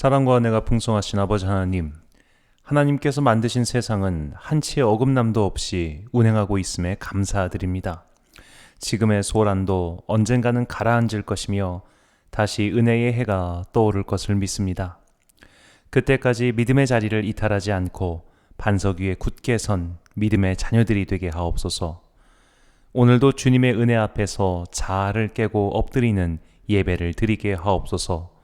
사랑과 은혜가 풍성하신 아버지 하나님, 하나님께서 만드신 세상은 한치의 어긋남도 없이 운행하고 있음에 감사드립니다. 지금의 소란도 언젠가는 가라앉을 것이며 다시 은혜의 해가 떠오를 것을 믿습니다. 그때까지 믿음의 자리를 이탈하지 않고 반석 위에 굳게 선 믿음의 자녀들이 되게 하옵소서. 오늘도 주님의 은혜 앞에서 자아를 깨고 엎드리는 예배를 드리게 하옵소서.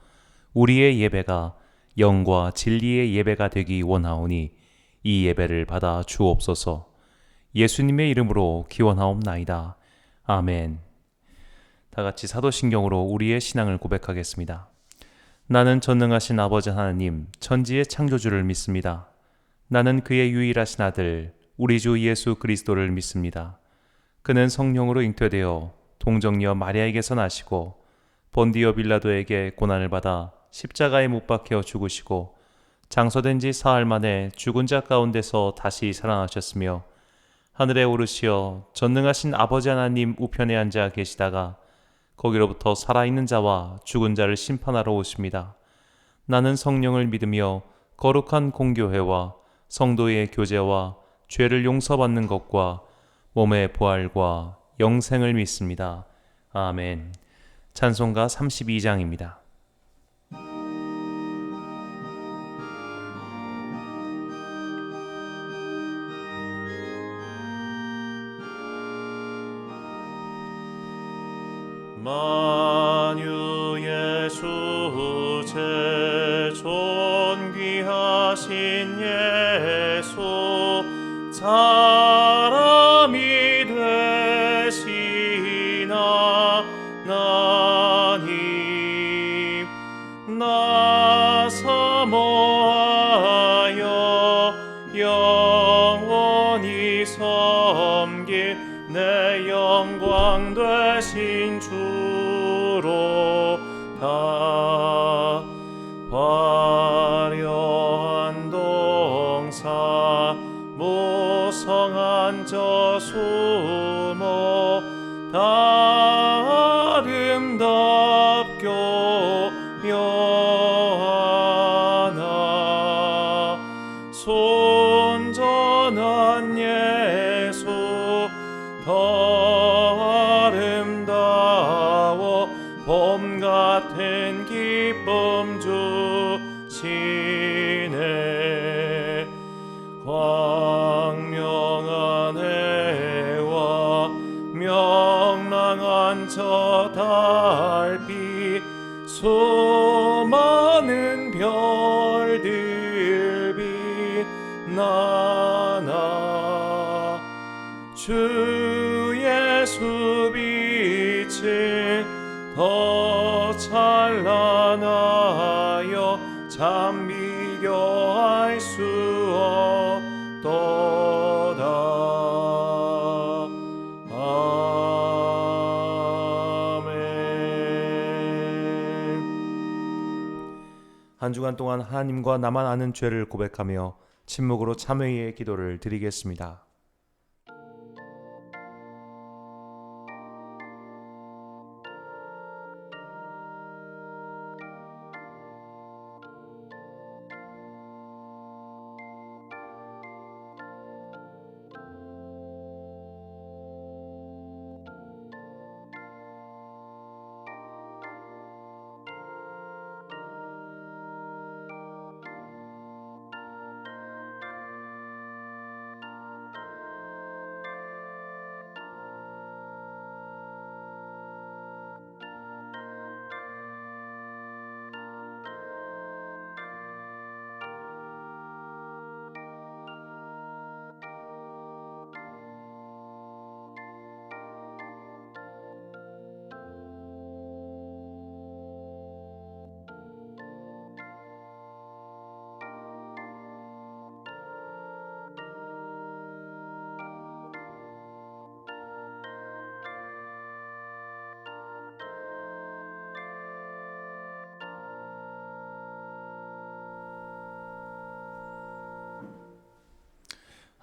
우리의 예배가 영과 진리의 예배가 되기 원하오니 이 예배를 받아 주옵소서. 예수님의 이름으로 기원하옵나이다. 아멘. 다 같이 사도신경으로 우리의 신앙을 고백하겠습니다. 나는 전능하신 아버지 하나님, 천지의 창조주를 믿습니다. 나는 그의 유일하신 아들, 우리 주 예수 그리스도를 믿습니다. 그는 성령으로 잉태되어 동정녀 마리아에게서 나시고 본디오 빌라도에게 고난을 받아 십자가에 못 박혀 죽으시고 장서된 지 사흘 만에 죽은 자 가운데서 다시 살아나셨으며 하늘에 오르시어 전능하신 아버지 하나님 우편에 앉아 계시다가 거기로부터 살아있는 자와 죽은 자를 심판하러 오십니다. 나는 성령을 믿으며 거룩한 공교회와 성도의 교제와 죄를 용서받는 것과 몸의 부활과 영생을 믿습니다. 아멘. 찬송가 32장입니다. 만유의 주제 존귀하신 예수 사람이 되시나 나님 나 사모하여 영원히 섬길 내 영광 되신 주로 다 화려한 동사 무성한 저수모 다 아름답고 묘하나 손전한 예수 더 아름다워 봄 같은 기쁨 주시네. 광명한 해와 명랑한 저 달빛 수많은 별들 빛나나 주 예수 빛을 더 찬란하여 참 비교할 수 없도다. 아멘. 한 주간 동안 하나님과 나만 아는 죄를 고백하며 침묵으로 참회의 기도를 드리겠습니다.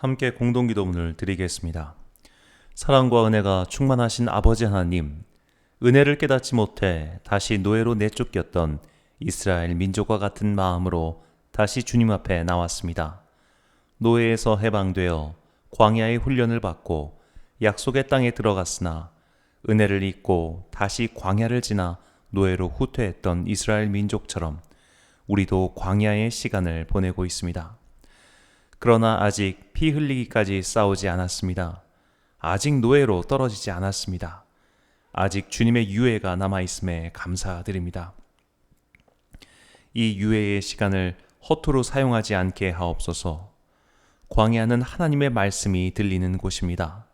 함께 공동기도문을 드리겠습니다. 사랑과 은혜가 충만하신 아버지 하나님, 은혜를 깨닫지 못해 다시 노예로 내쫓겼던 이스라엘 민족과 같은 마음으로 다시 주님 앞에 나왔습니다. 노예에서 해방되어 광야의 훈련을 받고 약속의 땅에 들어갔으나 은혜를 잊고 다시 광야를 지나 노예로 후퇴했던 이스라엘 민족처럼 우리도 광야의 시간을 보내고 있습니다. 그러나 아직 피 흘리기까지 싸우지 않았습니다. 아직 노예로 떨어지지 않았습니다. 아직 주님의 유예가 남아있음에 감사드립니다. 이 유예의 시간을 허투루 사용하지 않게 하옵소서. 광야는 하나님의 말씀이 들리는 곳입니다.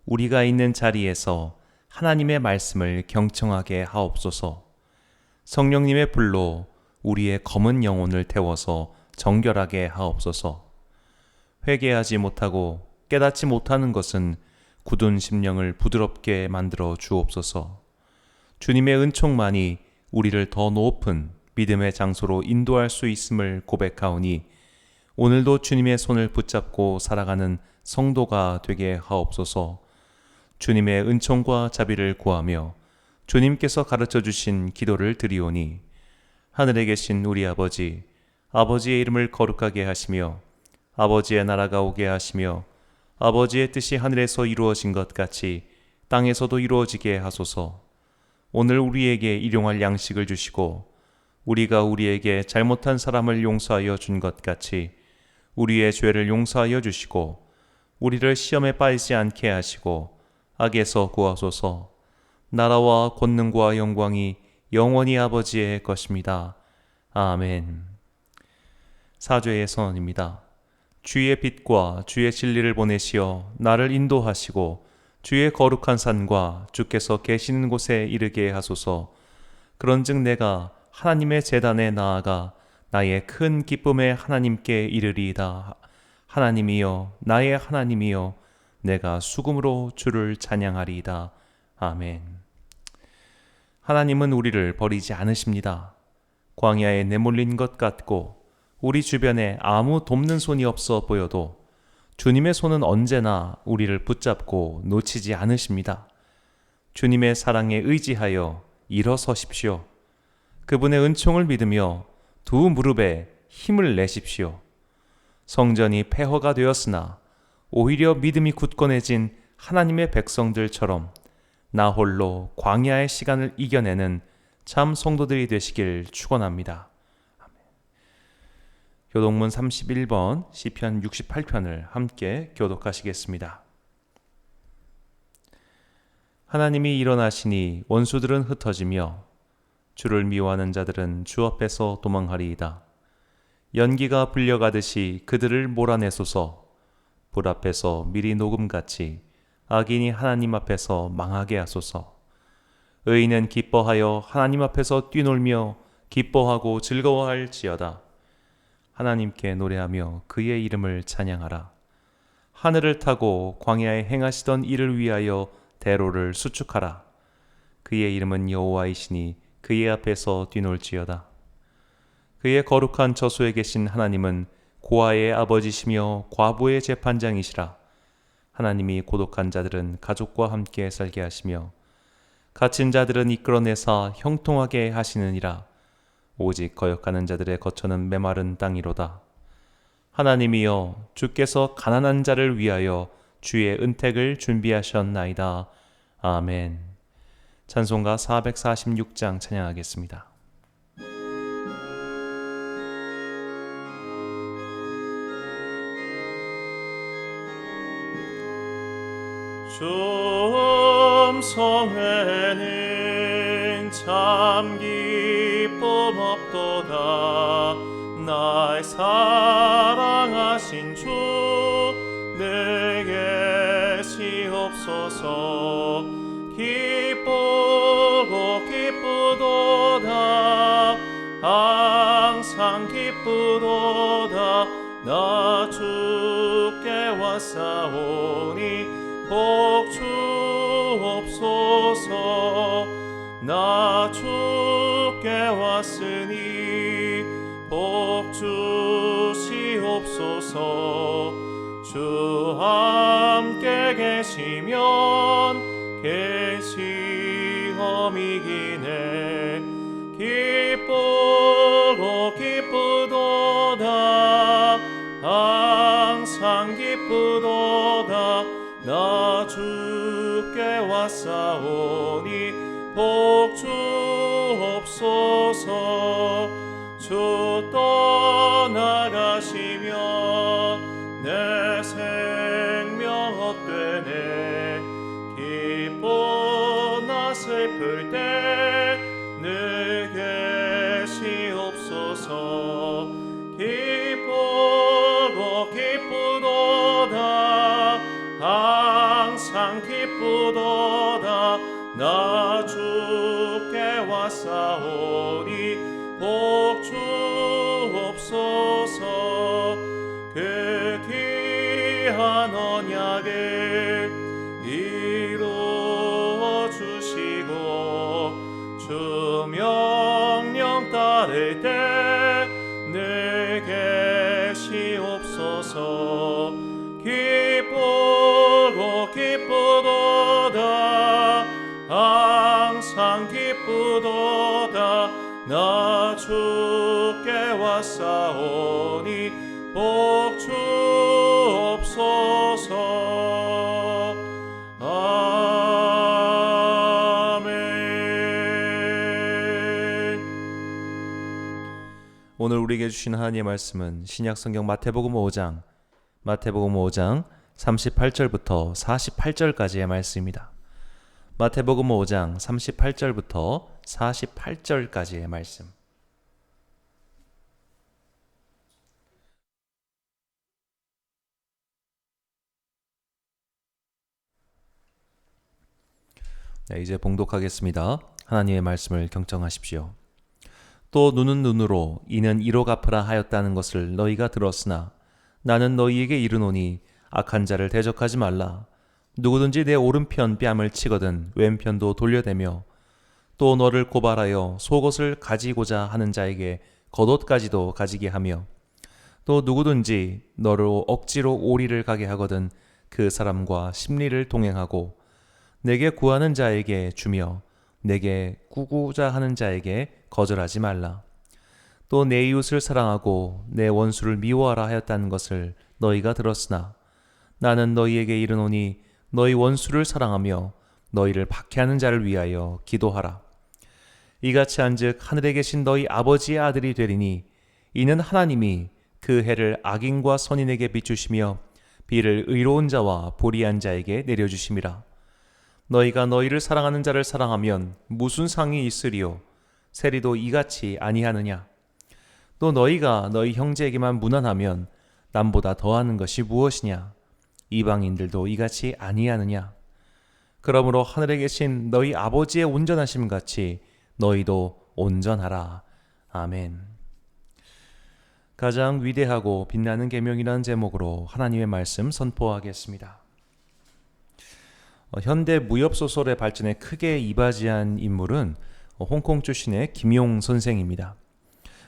우리가 있는 자리에서 하나님의 말씀을 경청하게 하옵소서. 성령님의 불로 우리의 검은 영혼을 태워서 정결하게 하옵소서. 회개하지 못하고 깨닫지 못하는 것은 굳은 심령을 부드럽게 만들어 주옵소서. 주님의 은총만이 우리를 더 높은 믿음의 장소로 인도할 수 있음을 고백하오니 오늘도 주님의 손을 붙잡고 살아가는 성도가 되게 하옵소서. 주님의 은총과 자비를 구하며 주님께서 가르쳐 주신 기도를 드리오니 하늘에 계신 우리 아버지, 아버지의 이름을 거룩하게 하시며 아버지의 나라가 오게 하시며 아버지의 뜻이 하늘에서 이루어진 것 같이 땅에서도 이루어지게 하소서. 오늘 우리에게 일용할 양식을 주시고 우리가 우리에게 잘못한 사람을 용서하여 준 것 같이 우리의 죄를 용서하여 주시고 우리를 시험에 빠지지 않게 하시고 악에서 구하소서. 나라와 권능과 영광이 영원히 아버지의 것입니다. 아멘. 사죄의 선언입니다. 주의 빛과 주의 진리를 보내시어 나를 인도하시고 주의 거룩한 산과 주께서 계시는 곳에 이르게 하소서. 그런즉 내가 하나님의 제단에 나아가 나의 큰 기쁨에 하나님께 이르리이다. 하나님이여, 나의 하나님이여, 내가 수금으로 주를 찬양하리이다. 아멘. 하나님은 우리를 버리지 않으십니다. 광야에 내몰린 것 같고 우리 주변에 아무 돕는 손이 없어 보여도 주님의 손은 언제나 우리를 붙잡고 놓치지 않으십니다. 주님의 사랑에 의지하여 일어서십시오. 그분의 은총을 믿으며 두 무릎에 힘을 내십시오. 성전이 폐허가 되었으나 오히려 믿음이 굳건해진 하나님의 백성들처럼 나 홀로 광야의 시간을 이겨내는 참 성도들이 되시길 축원합니다. 교독문 31번 시편 68편을 함께 교독하시겠습니다. 하나님이 일어나시니 원수들은 흩어지며 주를 미워하는 자들은 주 앞에서 도망하리이다. 연기가 불려가듯이 그들을 몰아내소서. 불 앞에서 미리 녹음같이 악인이 하나님 앞에서 망하게 하소서. 의인은 기뻐하여 하나님 앞에서 뛰놀며 기뻐하고 즐거워할지어다. 하나님께 노래하며 그의 이름을 찬양하라. 하늘을 타고 광야에 행하시던 일을 위하여 대로를 수축하라. 그의 이름은 여호와이시니 그의 앞에서 뛰놀지어다. 그의 거룩한 저수에 계신 하나님은 고아의 아버지시며 과부의 재판장이시라. 하나님이 고독한 자들은 가족과 함께 살게 하시며 갇힌 자들은 이끌어내사 형통하게 하시느니라. 오직 거역하는 자들의 거처는 메마른 땅이로다. 하나님이여, 주께서 가난한 자를 위하여 주의 은택을 준비하셨나이다. 아멘. 찬송가 446장 찬양하겠습니다. 주 성회는 참 기쁨 없도다. 나의 사랑하신 주 내게 시옵소서. 기쁘고 기쁘도다. 항상 기쁘도다. 나 주께 왔사오니 복 주옵소서. 나 주께 왔으니 복 주시옵소서. 주 함께 계시면 계시험이기네. 기쁨 항상 기쁘도다. 나 주께 왔사오니 복 주옵소서. 주 떠나가시면 내 생명 헛되네. 기쁘나 슬플 때 늘 계시옵소서. 기쁘고 기쁘도다. 항상 기쁘도다. 나 주께 왔사오니 복 주옵소서. 그 귀한 언약을 이루어 주시고 주 명령 따를 때 늘 계시옵소서. 기쁘고 기쁘도다. 항상 기쁘도다. 나 주께 왔사오니 복 주옵소서. 아멘. 오늘 우리에게 주신 하나님의 말씀은 신약성경 마태복음 5장 38절부터 48절까지의 말씀입니다. 마태복음 5장 38절부터 48절까지의 말씀. 네, 이제 봉독하겠습니다. 하나님의 말씀을 경청하십시오. 또 눈은 눈으로 이는 이로 갚으라 하였다는 것을 너희가 들었으나 나는 너희에게 이르노니 악한 자를 대적하지 말라. 누구든지 내 오른편 뺨을 치거든 왼편도 돌려대며 또 너를 고발하여 속옷을 가지고자 하는 자에게 겉옷까지도 가지게 하며 또 누구든지 너를 억지로 오리를 가게 하거든 그 사람과 심리를 동행하고 내게 구하는 자에게 주며 내게 구고자 하는 자에게 거절하지 말라. 또 내 이웃을 사랑하고 내 원수를 미워하라 하였다는 것을 너희가 들었으나 나는 너희에게 이르노니 너희 원수를 사랑하며 너희를 박해하는 자를 위하여 기도하라. 이같이 한즉 하늘에 계신 너희 아버지의 아들이 되리니 이는 하나님이 그 해를 악인과 선인에게 비추시며 비를 의로운 자와 불의한 자에게 내려주심이라. 너희가 너희를 사랑하는 자를 사랑하면 무슨 상이 있으리요? 세리도 이같이 아니하느냐? 또 너희가 너희 형제에게만 무난하면 남보다 더하는 것이 무엇이냐? 이방인들도 이같이 아니하느냐? 그러므로 하늘에 계신 너희 아버지의 온전하심 같이 너희도 온전하라. 아멘. 가장 위대하고 빛나는 계명이라는 제목으로 하나님의 말씀 선포하겠습니다. 현대 무협소설의 발전에 크게 이바지한 인물은 홍콩 출신의 김용 선생입니다.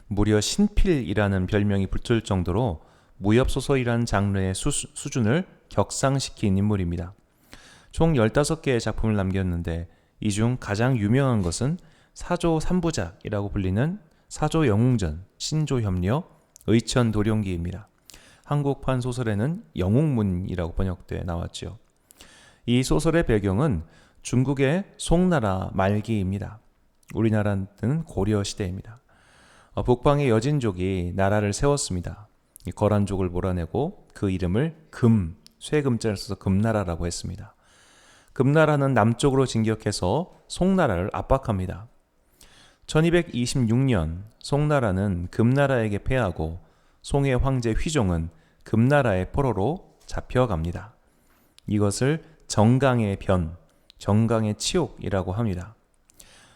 무려 신필이라는 별명이 붙을 정도로 무협소설이라는 장르의 수준을 격상시킨 인물입니다. 총 15개의 작품을 남겼는데 이 중 가장 유명한 것은 사조 3부작이라고 불리는 사조 영웅전, 신조협력, 의천도룡기입니다. 한국판 소설에는 영웅문이라고 번역돼 나왔죠. 이 소설의 배경은 중국의 송나라 말기입니다. 우리나라는 고려 시대입니다. 북방의 여진족이 나라를 세웠습니다. 거란족을 몰아내고 그 이름을 쇠금자를 써서 금나라라고 했습니다. 금나라는 남쪽으로 진격해서 송나라를 압박합니다. 1226년 송나라는 금나라에게 패하고 송의 황제 휘종은 금나라의 포로로 잡혀갑니다. 이것을 정강의 변, 정강의 치욕이라고 합니다.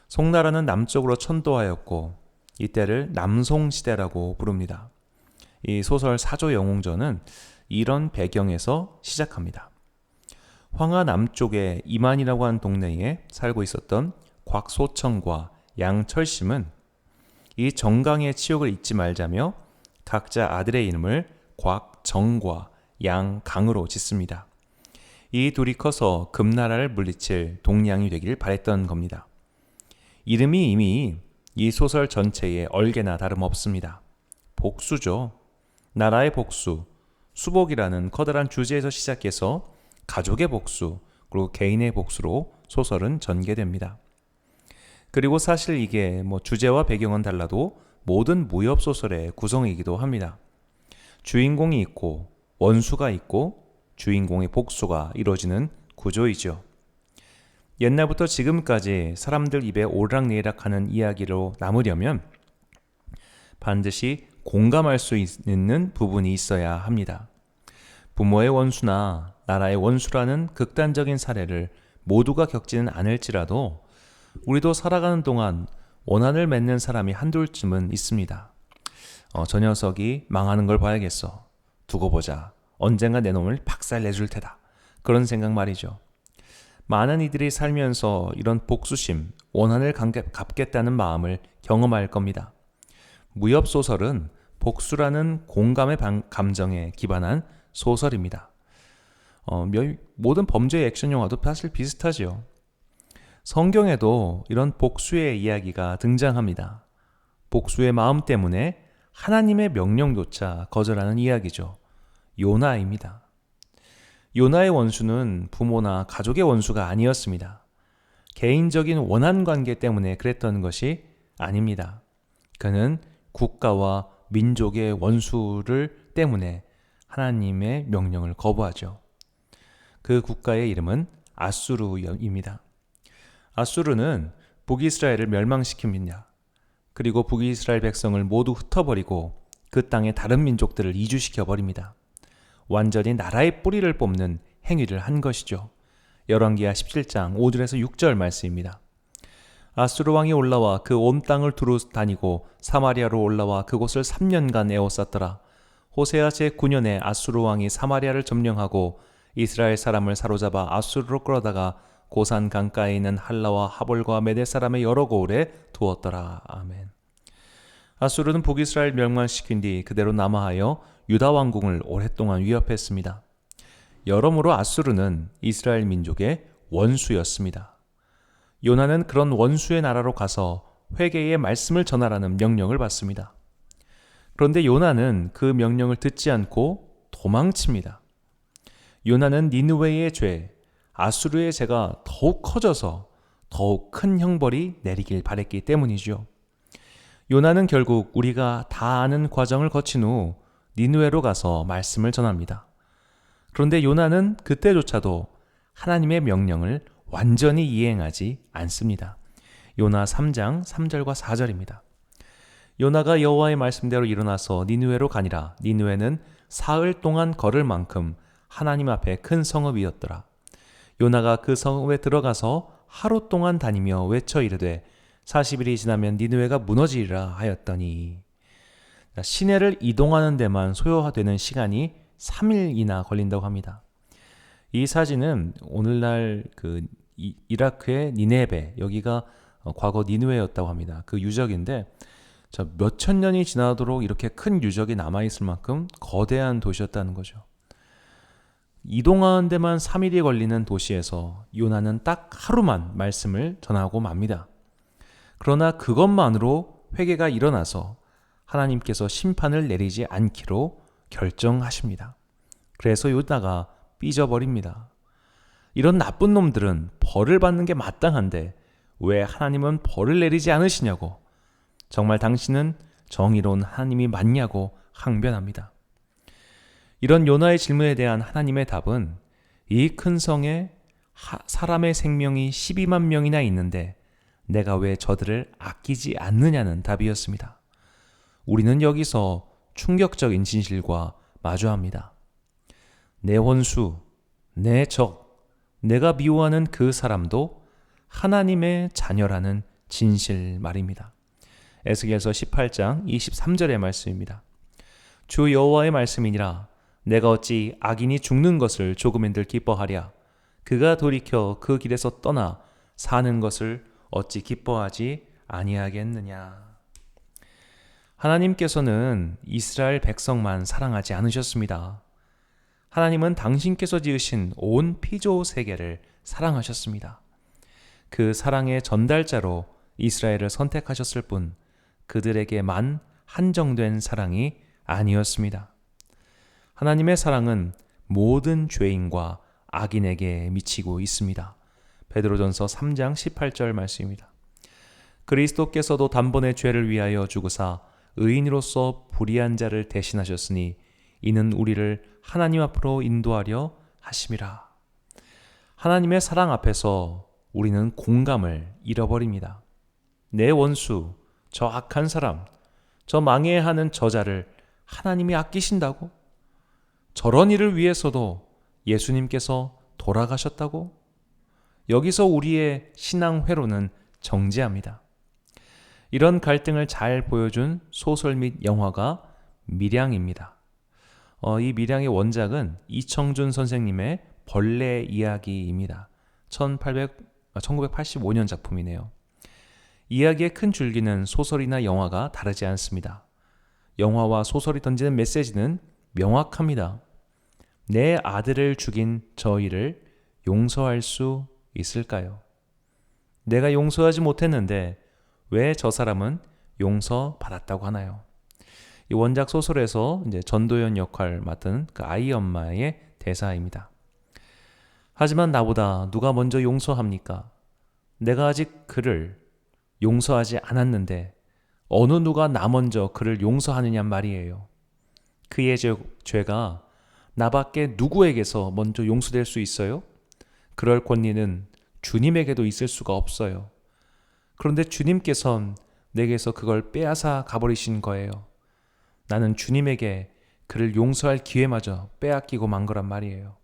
송나라는 남쪽으로 천도하였고 이때를 남송시대라고 부릅니다. 이 소설 사조영웅전은 이런 배경에서 시작합니다. 황하 남쪽의 이만이라고 하는 동네에 살고 있었던 곽소청과 양철심은 이 정강의 치욕을 잊지 말자며 각자 아들의 이름을 곽정과 양강으로 짓습니다. 이 둘이 커서 금나라를 물리칠 동량이 되길 바랬던 겁니다. 이름이 이미 이 소설 전체에 얼개나 다름없습니다. 복수죠. 나라의 복수, 수복이라는 커다란 주제에서 시작해서 가족의 복수, 그리고 개인의 복수로 소설은 전개됩니다. 그리고 사실 이게 주제와 배경은 달라도 모든 무협 소설의 구성이기도 합니다. 주인공이 있고 원수가 있고 주인공의 복수가 이루어지는 구조이죠. 옛날부터 지금까지 사람들 입에 오르락내리락하는 이야기로 남으려면 반드시 공감할 수 있는 부분이 있어야 합니다. 부모의 원수나 나라의 원수라는 극단적인 사례를 모두가 겪지는 않을지라도 우리도 살아가는 동안 원한을 맺는 사람이 한둘쯤은 있습니다. 저 녀석이 망하는 걸 봐야겠어. 두고 보자. 언젠가 내 놈을 박살내줄 테다. 그런 생각 말이죠. 많은 이들이 살면서 이런 복수심, 원한을 갚겠다는 마음을 경험할 겁니다. 무협 소설은 복수라는 공감의 감정에 기반한 소설입니다. 모든 범죄 액션 영화도 사실 비슷하죠. 성경에도 이런 복수의 이야기가 등장합니다. 복수의 마음 때문에 하나님의 명령조차 거절하는 이야기죠. 요나입니다. 요나의 원수는 부모나 가족의 원수가 아니었습니다. 개인적인 원한 관계 때문에 그랬던 것이 아닙니다. 그는 국가와 민족의 원수를 때문에 하나님의 명령을 거부하죠. 그 국가의 이름은 아수르입니다. 아수르는 북이스라엘을 멸망시킵니다. 그리고 북이스라엘 백성을 모두 흩어버리고 그 땅의 다른 민족들을 이주시켜버립니다. 완전히 나라의 뿌리를 뽑는 행위를 한 것이죠. 열왕기하 17장 5절에서 6절 말씀입니다. 아수르 왕이 올라와 그 온 땅을 두루 다니고 사마리아로 올라와 그곳을 3년간 에워쌌더라. 호세아 제9년에 아수르 왕이 사마리아를 점령하고 이스라엘 사람을 사로잡아 아수르로 끌어다가 고산 강가에 있는 할라와 하볼과 메대 사람의 여러 고을에 두었더라. 아멘. 아수르는 북이스라엘 멸망시킨 뒤 그대로 남하하여 유다 왕궁을 오랫동안 위협했습니다. 여러모로 아수르는 이스라엘 민족의 원수였습니다. 요나는 그런 원수의 나라로 가서 회개의 말씀을 전하라는 명령을 받습니다. 그런데 요나는 그 명령을 듣지 않고 도망칩니다. 요나는 니느웨의 죄, 아수르의 죄가 더욱 커져서 더욱 큰 형벌이 내리길 바랬기 때문이죠. 요나는 결국 우리가 다 아는 과정을 거친 후 니느웨로 가서 말씀을 전합니다. 그런데 요나는 그때조차도 하나님의 명령을 완전히 이행하지 않습니다. 요나 3장 3절과 4절입니다. 요나가 여호와의 말씀대로 일어나서 니느웨로 가니라. 니느웨는 사흘 동안 걸을 만큼 하나님 앞에 큰 성읍이었더라. 요나가 그 성읍에 들어가서 하루 동안 다니며 외쳐 이르되 40일이 지나면 니느웨가 무너지리라 하였더니, 시내를 이동하는 데만 소요되는 시간이 3일이나 걸린다고 합니다. 이 사진은 오늘날 이라크의 니네베, 여기가 과거 니느웨였다고 합니다. 그 유적인데 몇천 년이 지나도록 이렇게 큰 유적이 남아있을 만큼 거대한 도시였다는 거죠. 이동하는 데만 3일이 걸리는 도시에서 요나는 딱 하루만 말씀을 전하고 맙니다. 그러나 그것만으로 회개가 일어나서 하나님께서 심판을 내리지 않기로 결정하십니다. 그래서 요나가 삐져버립니다. 이런 나쁜 놈들은 벌을 받는 게 마땅한데 왜 하나님은 벌을 내리지 않으시냐고, 정말 당신은 정의로운 하나님이 맞냐고 항변합니다. 이런 요나의 질문에 대한 하나님의 답은 이 큰 성에 사람의 생명이 12만 명이나 있는데 내가 왜 저들을 아끼지 않느냐는 답이었습니다. 우리는 여기서 충격적인 진실과 마주합니다. 내 원수, 내 적, 내가 미워하는 그 사람도 하나님의 자녀라는 진실 말입니다. 에스겔서 18장 23절의 말씀입니다. 주 여호와의 말씀이니라. 내가 어찌 악인이 죽는 것을 조금인들 기뻐하랴. 그가 돌이켜 그 길에서 떠나 사는 것을 어찌 기뻐하지 아니하겠느냐. 하나님께서는 이스라엘 백성만 사랑하지 않으셨습니다. 하나님은 당신께서 지으신 온 피조 세계를 사랑하셨습니다. 그 사랑의 전달자로 이스라엘을 선택하셨을 뿐 그들에게만 한정된 사랑이 아니었습니다. 하나님의 사랑은 모든 죄인과 악인에게 미치고 있습니다. 베드로전서 3장 18절 말씀입니다. 그리스도께서도 단번에 죄를 위하여 죽으사 의인으로서 불의한 자를 대신하셨으니 이는 우리를 하나님 앞으로 인도하려 하심이라. 하나님의 사랑 앞에서 우리는 공감을 잃어버립니다. 내 원수, 저 악한 사람, 저 망해야 하는 저자를 하나님이 아끼신다고? 저런 일을 위해서도 예수님께서 돌아가셨다고? 여기서 우리의 신앙 회로는 정지합니다. 이런 갈등을 잘 보여준 소설 및 영화가 밀양입니다. 이 밀양의 원작은 이청준 선생님의 벌레 이야기입니다. 1985년 작품이네요. 이야기의 큰 줄기는 소설이나 영화가 다르지 않습니다. 영화와 소설이 던지는 메시지는 명확합니다. 내 아들을 죽인 저희를 용서할 수 있을까요? 내가 용서하지 못했는데 왜 저 사람은 용서받았다고 하나요? 이 원작 소설에서 이제 전도연 역할 맡은 그 아이 엄마의 대사입니다. 하지만 나보다 누가 먼저 용서합니까? 내가 아직 그를 용서하지 않았는데 어느 누가 나 먼저 그를 용서하느냐 말이에요. 그의 죄가 나밖에 누구에게서 먼저 용서될 수 있어요? 그럴 권리는 주님에게도 있을 수가 없어요. 그런데 주님께선 내게서 그걸 빼앗아 가버리신 거예요. 나는 주님에게 그를 용서할 기회마저 빼앗기고 만 거란 말이에요.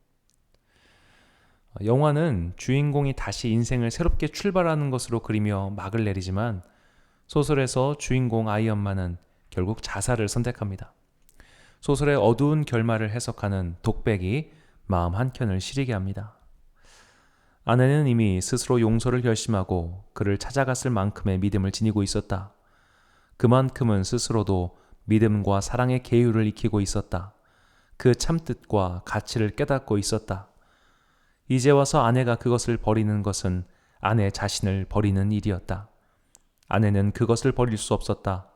영화는 주인공이 다시 인생을 새롭게 출발하는 것으로 그리며 막을 내리지만 소설에서 주인공 아이 엄마는 결국 자살을 선택합니다. 소설의 어두운 결말을 해석하는 독백이 마음 한켠을 시리게 합니다. 아내는 이미 스스로 용서를 결심하고 그를 찾아갔을 만큼의 믿음을 지니고 있었다. 그만큼은 스스로도 믿음과 사랑의 계율을 익히고 있었다. 그 참뜻과 가치를 깨닫고 있었다. 이제 와서 아내가 그것을 버리는 것은 아내 자신을 버리는 일이었다. 아내는 그것을 버릴 수 없었다.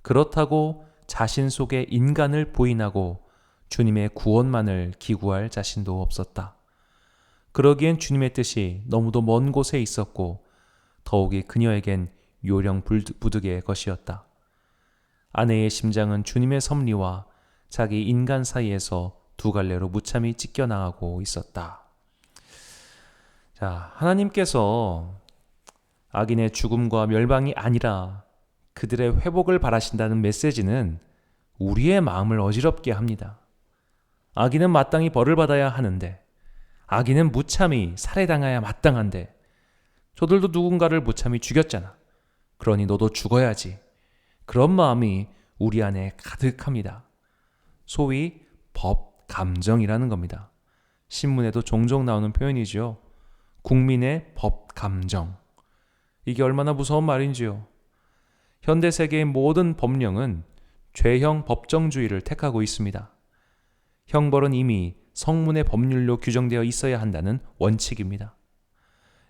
그렇다고 자신 속에 인간을 부인하고 주님의 구원만을 기구할 자신도 없었다. 그러기엔 주님의 뜻이 너무도 먼 곳에 있었고 더욱이 그녀에겐 요령부득의 것이었다. 아내의 심장은 주님의 섭리와 자기 인간 사이에서 두 갈래로 무참히 찢겨나가고 있었다. 자, 하나님께서 악인의 죽음과 멸망이 아니라 그들의 회복을 바라신다는 메시지는 우리의 마음을 어지럽게 합니다. 악인은 마땅히 벌을 받아야 하는데, 악인은 무참히 살해당해야 마땅한데, 저들도 누군가를 무참히 죽였잖아. 그러니 너도 죽어야지. 그런 마음이 우리 안에 가득합니다. 소위 법 감정이라는 겁니다. 신문에도 종종 나오는 표현이죠. 국민의 법 감정. 이게 얼마나 무서운 말인지요. 현대 세계의 모든 법령은 죄형 법정주의를 택하고 있습니다. 형벌은 이미 성문의 법률로 규정되어 있어야 한다는 원칙입니다.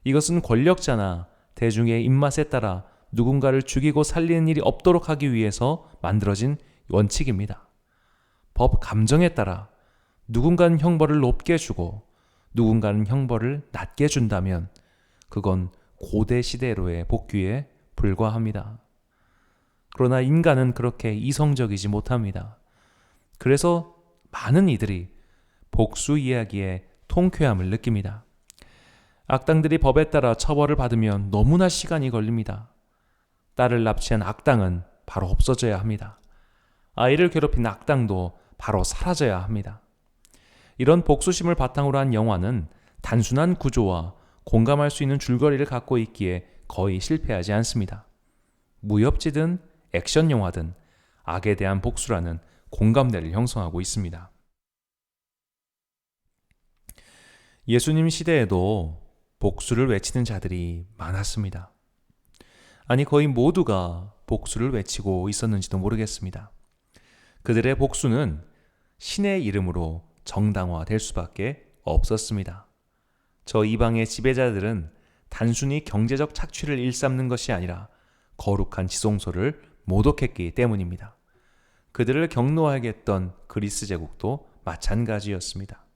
이것은 권력자나 대중의 입맛에 따라 누군가를 죽이고 살리는 일이 없도록 하기 위해서 만들어진 원칙입니다. 법 감정에 따라 누군가는 형벌을 높게 주고 누군가는 형벌을 낮게 준다면 그건 고대 시대로의 복귀에 불과합니다. 그러나 인간은 그렇게 이성적이지 못합니다. 그래서 많은 이들이 복수 이야기에 통쾌함을 느낍니다. 악당들이 법에 따라 처벌을 받으면 너무나 시간이 걸립니다. 딸을 납치한 악당은 바로 없어져야 합니다. 아이를 괴롭힌 악당도 바로 사라져야 합니다. 이런 복수심을 바탕으로 한 영화는 단순한 구조와 공감할 수 있는 줄거리를 갖고 있기에 거의 실패하지 않습니다. 무협지든 액션 영화든 악에 대한 복수라는 공감대를 형성하고 있습니다. 예수님 시대에도 복수를 외치는 자들이 많았습니다. 아니, 거의 모두가 복수를 외치고 있었는지도 모르겠습니다. 그들의 복수는 신의 이름으로 정당화될 수밖에 없었습니다. 저 이방의 지배자들은 단순히 경제적 착취를 일삼는 것이 아니라 거룩한 지성소를 모독했기 때문입니다. 그들을 경노하게 했던 그리스 제국도 마찬가지였습니다.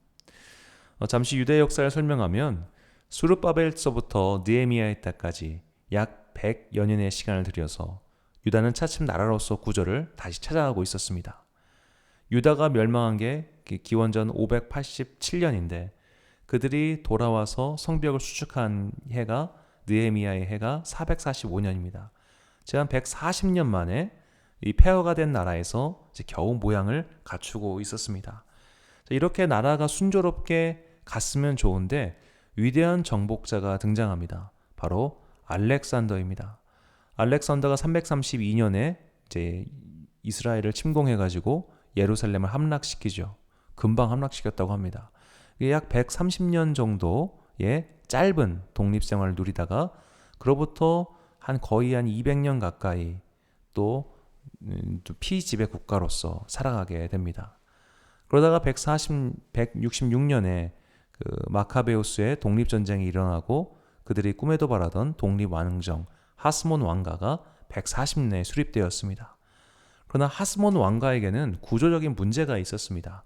잠시 유대 역사를 설명하면 수르바벨서부터 느헤미야의 때까지 약 100여 년의 시간을 들여서 유다는 차츰 나라로서 구조를 다시 찾아가고 있었습니다. 유다가 멸망한 게 기원전 587년인데 그들이 돌아와서 성벽을 수축한 해가 느헤미야의 해가 445년입니다. 한 140년 만에 이 폐허가 된 나라에서 이제 겨우 모양을 갖추고 있었습니다. 이렇게 나라가 순조롭게 갔으면 좋은데 위대한 정복자가 등장합니다. 바로 알렉산더입니다. 알렉산더가 332년에 이제 이스라엘을 침공해가지고 예루살렘을 함락시키죠. 금방 함락시켰다고 합니다. 약 130년 정도의 짧은 독립생활을 누리다가 그로부터 거의 한 200년 가까이 또 피지배 국가로서 살아가게 됩니다. 그러다가 166년에 마카베우스의 독립전쟁이 일어나고 그들이 꿈에도 바라던 독립왕정 하스몬 왕가가 140년에 수립되었습니다. 그러나 하스몬 왕가에게는 구조적인 문제가 있었습니다.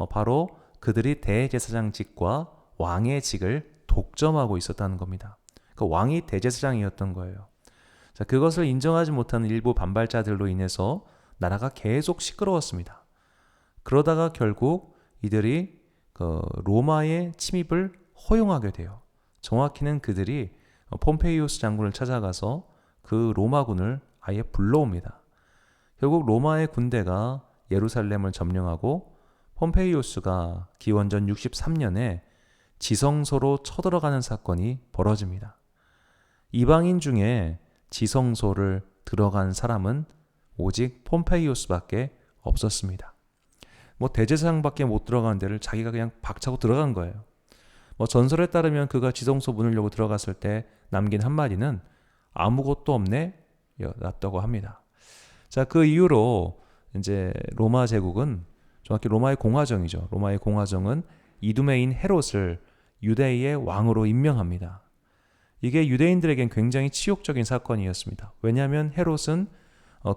바로 그들이 대제사장직과 왕의 직을 독점하고 있었다는 겁니다. 왕이 대제사장이었던 거예요. 그것을 인정하지 못하는 일부 반발자들로 인해서 나라가 계속 시끄러웠습니다. 그러다가 결국 이들이 로마의 침입을 허용하게 돼요. 정확히는 그들이 폼페이우스 장군을 찾아가서 그 로마군을 아예 불러옵니다. 결국 로마의 군대가 예루살렘을 점령하고 폼페이우스가 기원전 63년에 지성소로 쳐들어가는 사건이 벌어집니다. 이방인 중에 지성소를 들어간 사람은 오직 폼페이우스밖에 없었습니다. 대제사장밖에 못 들어가는 데를 자기가 그냥 박차고 들어간 거예요. 전설에 따르면 그가 지성소 문을 열고 들어갔을 때 남긴 한마디는 아무것도 없네 였다고 합니다. 그 이후로 이제 로마 제국은 정확히 로마의 공화정이죠. 로마의 공화정은 이두메인 헤롯을 유대의 왕으로 임명합니다. 이게 유대인들에겐 굉장히 치욕적인 사건이었습니다. 왜냐하면 헤롯은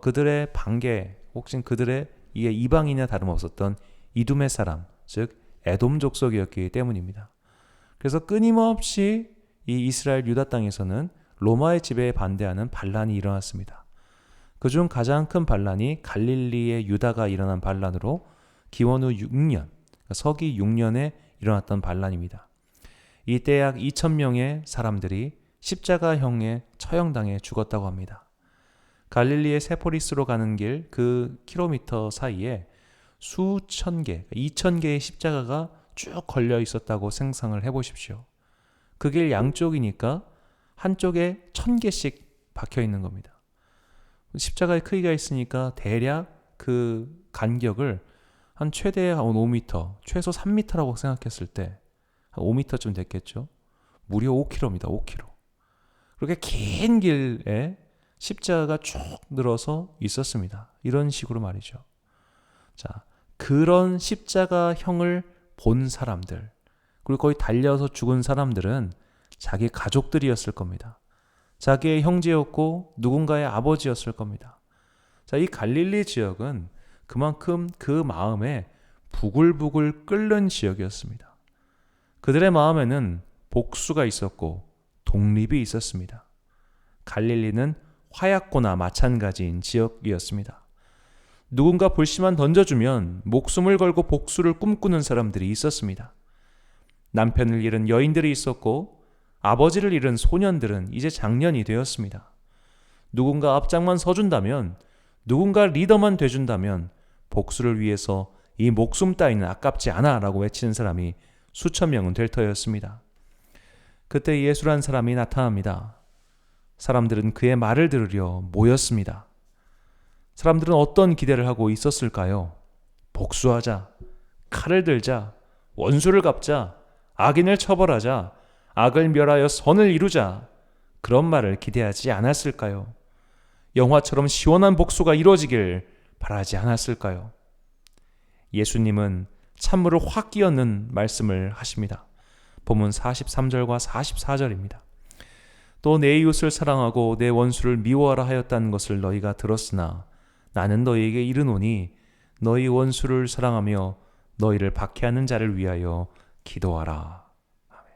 그들의 반개 혹시 그들의 이방인이나 다름없었던 이두메 사람, 즉 에돔 족속이었기 때문입니다. 그래서 끊임없이 이 이스라엘 유다 땅에서는 로마의 지배에 반대하는 반란이 일어났습니다. 그중 가장 큰 반란이 갈릴리의 유다가 일어난 반란으로 기원 후 6년, 서기 6년에 일어났던 반란입니다. 이때 약 2,000명의 사람들이 십자가형에 처형당해 죽었다고 합니다. 갈릴리의 세포리스로 가는 길 그 킬로미터 사이에 수천 개, 2,000개의 십자가가 쭉 걸려 있었다고 생각을 해보십시오. 그 길 양쪽이니까 한쪽에 1,000개씩 박혀 있는 겁니다. 십자가의 크기가 있으니까 대략 그 간격을 한 최대 한 5m, 최소 3m라고 생각했을 때 한 5m쯤 됐겠죠. 무려 5km입니다. 5km. 그렇게 긴 길에 십자가가 쭉 늘어서 있었습니다. 이런 식으로 말이죠. 그런 십자가형을 본 사람들, 그리고 거의 달려서 죽은 사람들은 자기 가족들이었을 겁니다. 자기의 형제였고 누군가의 아버지였을 겁니다. 이 갈릴리 지역은 그만큼 그 마음에 부글부글 끓는 지역이었습니다. 그들의 마음에는 복수가 있었고 독립이 있었습니다. 갈릴리는 화약고나 마찬가지인 지역이었습니다. 누군가 불씨만 던져주면 목숨을 걸고 복수를 꿈꾸는 사람들이 있었습니다. 남편을 잃은 여인들이 있었고 아버지를 잃은 소년들은 이제 장년이 되었습니다. 누군가 앞장만 서준다면, 누군가 리더만 돼준다면 복수를 위해서 이 목숨 따위는 아깝지 않아 라고 외치는 사람이 수천 명은 될 터였습니다. 그때 예수란 사람이 나타납니다. 사람들은 그의 말을 들으려 모였습니다. 사람들은 어떤 기대를 하고 있었을까요? 복수하자, 칼을 들자, 원수를 갚자, 악인을 처벌하자, 악을 멸하여 선을 이루자, 그런 말을 기대하지 않았을까요? 영화처럼 시원한 복수가 이루어지길 바라지 않았을까요? 예수님은 찬물을 확 끼얹는 말씀을 하십니다. 본문 43절과 44절입니다. 또 내 이웃을 사랑하고 내 원수를 미워하라 하였다는 것을 너희가 들었으나 나는 너희에게 이르노니 너희 원수를 사랑하며 너희를 박해하는 자를 위하여 기도하라. 아멘.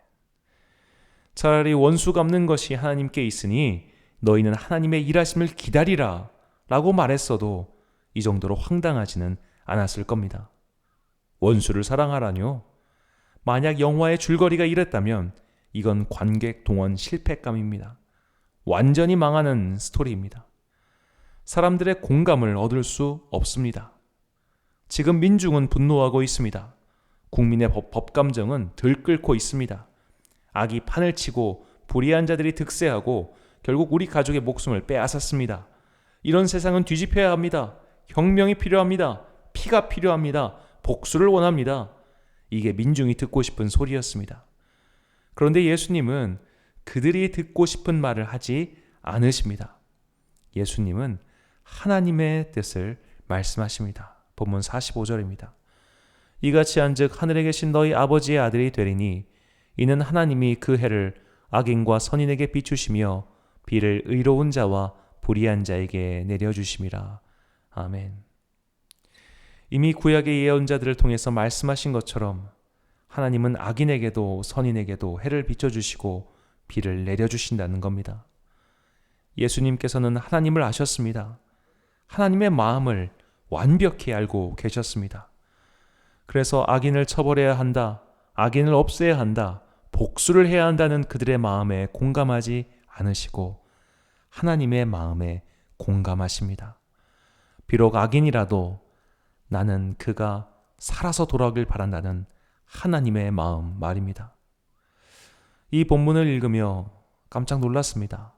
차라리 원수 갚는 것이 하나님께 있으니 너희는 하나님의 일하심을 기다리라 라고 말했어도 이 정도로 황당하지는 않았을 겁니다. 원수를 사랑하라뇨? 만약 영화의 줄거리가 이랬다면 이건 관객 동원 실패감입니다. 완전히 망하는 스토리입니다. 사람들의 공감을 얻을 수 없습니다. 지금 민중은 분노하고 있습니다. 국민의 법 감정은 들끓고 있습니다. 악이 판을 치고 불의한 자들이 득세하고 결국 우리 가족의 목숨을 빼앗았습니다. 이런 세상은 뒤집혀야 합니다. 혁명이 필요합니다. 피가 필요합니다. 복수를 원합니다. 이게 민중이 듣고 싶은 소리였습니다. 그런데 예수님은 그들이 듣고 싶은 말을 하지 않으십니다. 예수님은 하나님의 뜻을 말씀하십니다. 본문 45절입니다. 이같이 한즉 하늘에 계신 너희 아버지의 아들이 되리니 이는 하나님이 그 해를 악인과 선인에게 비추시며 비를 의로운 자와 불의한 자에게 내려주심이라. 아멘. 이미 구약의 예언자들을 통해서 말씀하신 것처럼 하나님은 악인에게도 선인에게도 해를 비춰주시고 비를 내려주신다는 겁니다. 예수님께서는 하나님을 아셨습니다. 하나님의 마음을 완벽히 알고 계셨습니다. 그래서 악인을 처벌해야 한다, 악인을 없애야 한다, 복수를 해야 한다는 그들의 마음에 공감하지 않으시고 하나님의 마음에 공감하십니다. 비록 악인이라도 나는 그가 살아서 돌아오길 바란다는 하나님의 마음 말입니다. 이 본문을 읽으며 깜짝 놀랐습니다.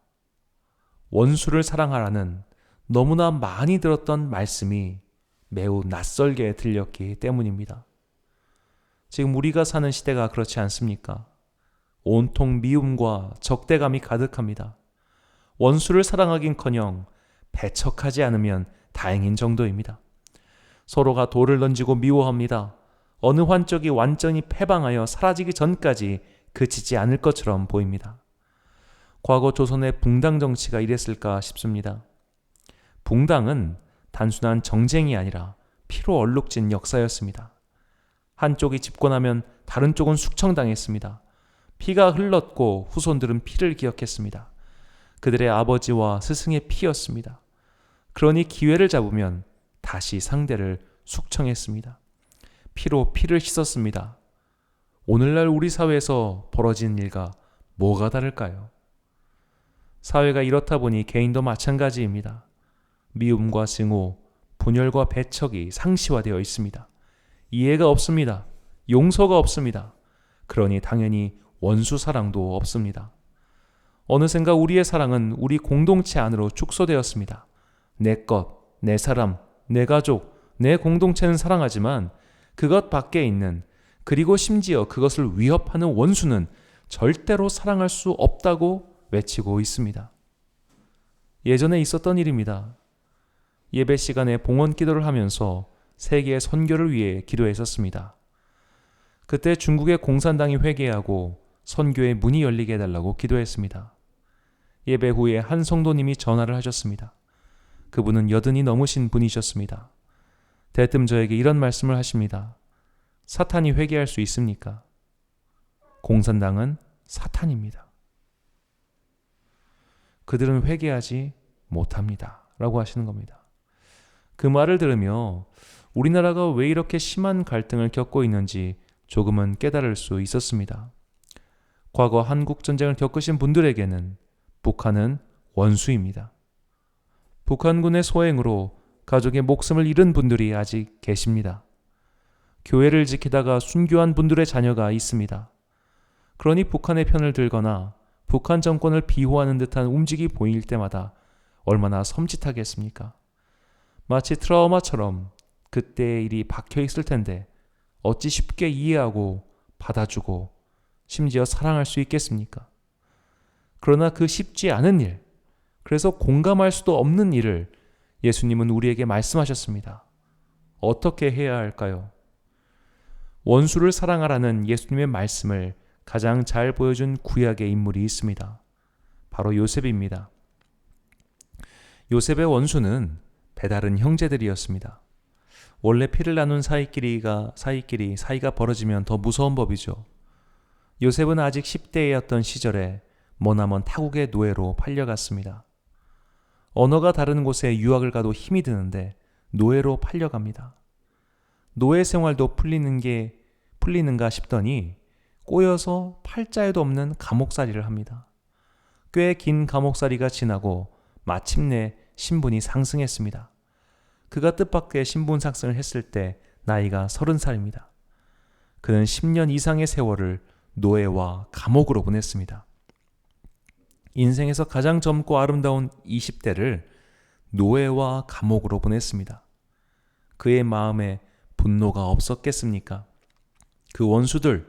원수를 사랑하라는 너무나 많이 들었던 말씀이 매우 낯설게 들렸기 때문입니다. 지금 우리가 사는 시대가 그렇지 않습니까? 온통 미움과 적대감이 가득합니다. 원수를 사랑하긴커녕 배척하지 않으면 다행인 정도입니다. 서로가 돌을 던지고 미워합니다. 어느 환적이 완전히 패방하여 사라지기 전까지 그치지 않을 것처럼 보입니다. 과거 조선의 붕당 정치가 이랬을까 싶습니다. 붕당은 단순한 정쟁이 아니라 피로 얼룩진 역사였습니다. 한쪽이 집권하면 다른 쪽은 숙청당했습니다. 피가 흘렀고 후손들은 피를 기억했습니다. 그들의 아버지와 스승의 피였습니다. 그러니 기회를 잡으면 다시 상대를 숙청했습니다. 피로 피를 씻었습니다. 오늘날 우리 사회에서 벌어진 일과 뭐가 다를까요? 사회가 이렇다 보니 개인도 마찬가지입니다. 미움과 증오, 분열과 배척이 상시화되어 있습니다. 이해가 없습니다. 용서가 없습니다. 그러니 당연히 원수 사랑도 없습니다. 어느샌가 우리의 사랑은 우리 공동체 안으로 축소되었습니다. 내 것, 내 사람, 내 가족, 내 공동체는 사랑하지만 그것 밖에 있는, 그리고 심지어 그것을 위협하는 원수는 절대로 사랑할 수 없다고 외치고 있습니다. 예전에 있었던 일입니다. 예배 시간에 봉헌 기도를 하면서 세계의 선교를 위해 기도했었습니다. 그때 중국의 공산당이 회개하고 선교의 문이 열리게 해달라고 기도했습니다. 예배 후에 한 성도님이 전화를 하셨습니다. 그분은 80이 넘으신 분이셨습니다. 대뜸 저에게 이런 말씀을 하십니다. 사탄이 회개할 수 있습니까? 공산당은 사탄입니다. 그들은 회개하지 못합니다. 라고 하시는 겁니다. 그 말을 들으며 우리나라가 왜 이렇게 심한 갈등을 겪고 있는지 조금은 깨달을 수 있었습니다. 과거 한국전쟁을 겪으신 분들에게는 북한은 원수입니다. 북한군의 소행으로 가족의 목숨을 잃은 분들이 아직 계십니다. 교회를 지키다가 순교한 분들의 자녀가 있습니다. 그러니 북한의 편을 들거나 북한 정권을 비호하는 듯한 움직이 보일 때마다 얼마나 섬찟하겠습니까? 마치 트라우마처럼 그때의 일이 박혀 있을 텐데 어찌 쉽게 이해하고 받아주고 심지어 사랑할 수 있겠습니까? 그러나 그 쉽지 않은 일, 그래서 공감할 수도 없는 일을 예수님은 우리에게 말씀하셨습니다. 어떻게 해야 할까요? 원수를 사랑하라는 예수님의 말씀을 가장 잘 보여준 구약의 인물이 있습니다. 바로 요셉입니다. 요셉의 원수는 배다른 형제들이었습니다. 원래 피를 나눈 사이가 벌어지면 더 무서운 법이죠. 요셉은 아직 10대였던 시절에 머나먼 타국의 노예로 팔려갔습니다. 언어가 다른 곳에 유학을 가도 힘이 드는데 노예로 팔려갑니다. 노예 생활도 풀리는가 싶더니 꼬여서 팔자에도 없는 감옥살이를 합니다. 꽤 긴 감옥살이가 지나고 마침내 신분이 상승했습니다. 그가 뜻밖의 신분 상승을 했을 때 나이가 30살입니다. 그는 10년 이상의 세월을 노예와 감옥으로 보냈습니다. 인생에서 가장 젊고 아름다운 20대를 노예와 감옥으로 보냈습니다. 그의 마음에 분노가 없었겠습니까? 그 원수들,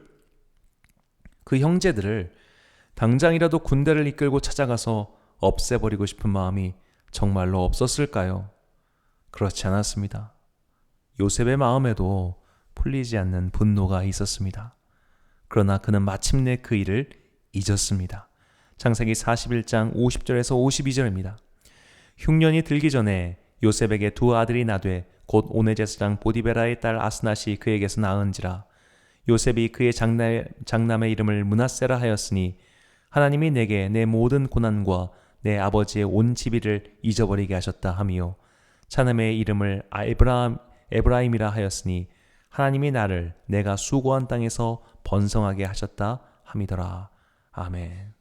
그 형제들을 당장이라도 군대를 이끌고 찾아가서 없애버리고 싶은 마음이 정말로 없었을까요? 그렇지 않았습니다. 요셉의 마음에도 풀리지 않는 분노가 있었습니다. 그러나 그는 마침내 그 일을 잊었습니다. 창세기 41장 50절에서 52절입니다. 흉년이 들기 전에 요셉에게 두 아들이 나되 곧 오네제사장 보디베라의 딸 아스낫이 그에게서 낳은지라. 요셉이 그의 장남의 이름을 므낫세라 하였으니 하나님이 내게 내 모든 고난과 내 아버지의 온 지비를 잊어버리게 하셨다 하미요. 차남의 이름을 에브라임이라 하였으니 하나님이 나를 내가 수고한 땅에서 번성하게 하셨다 함이더라. 아멘.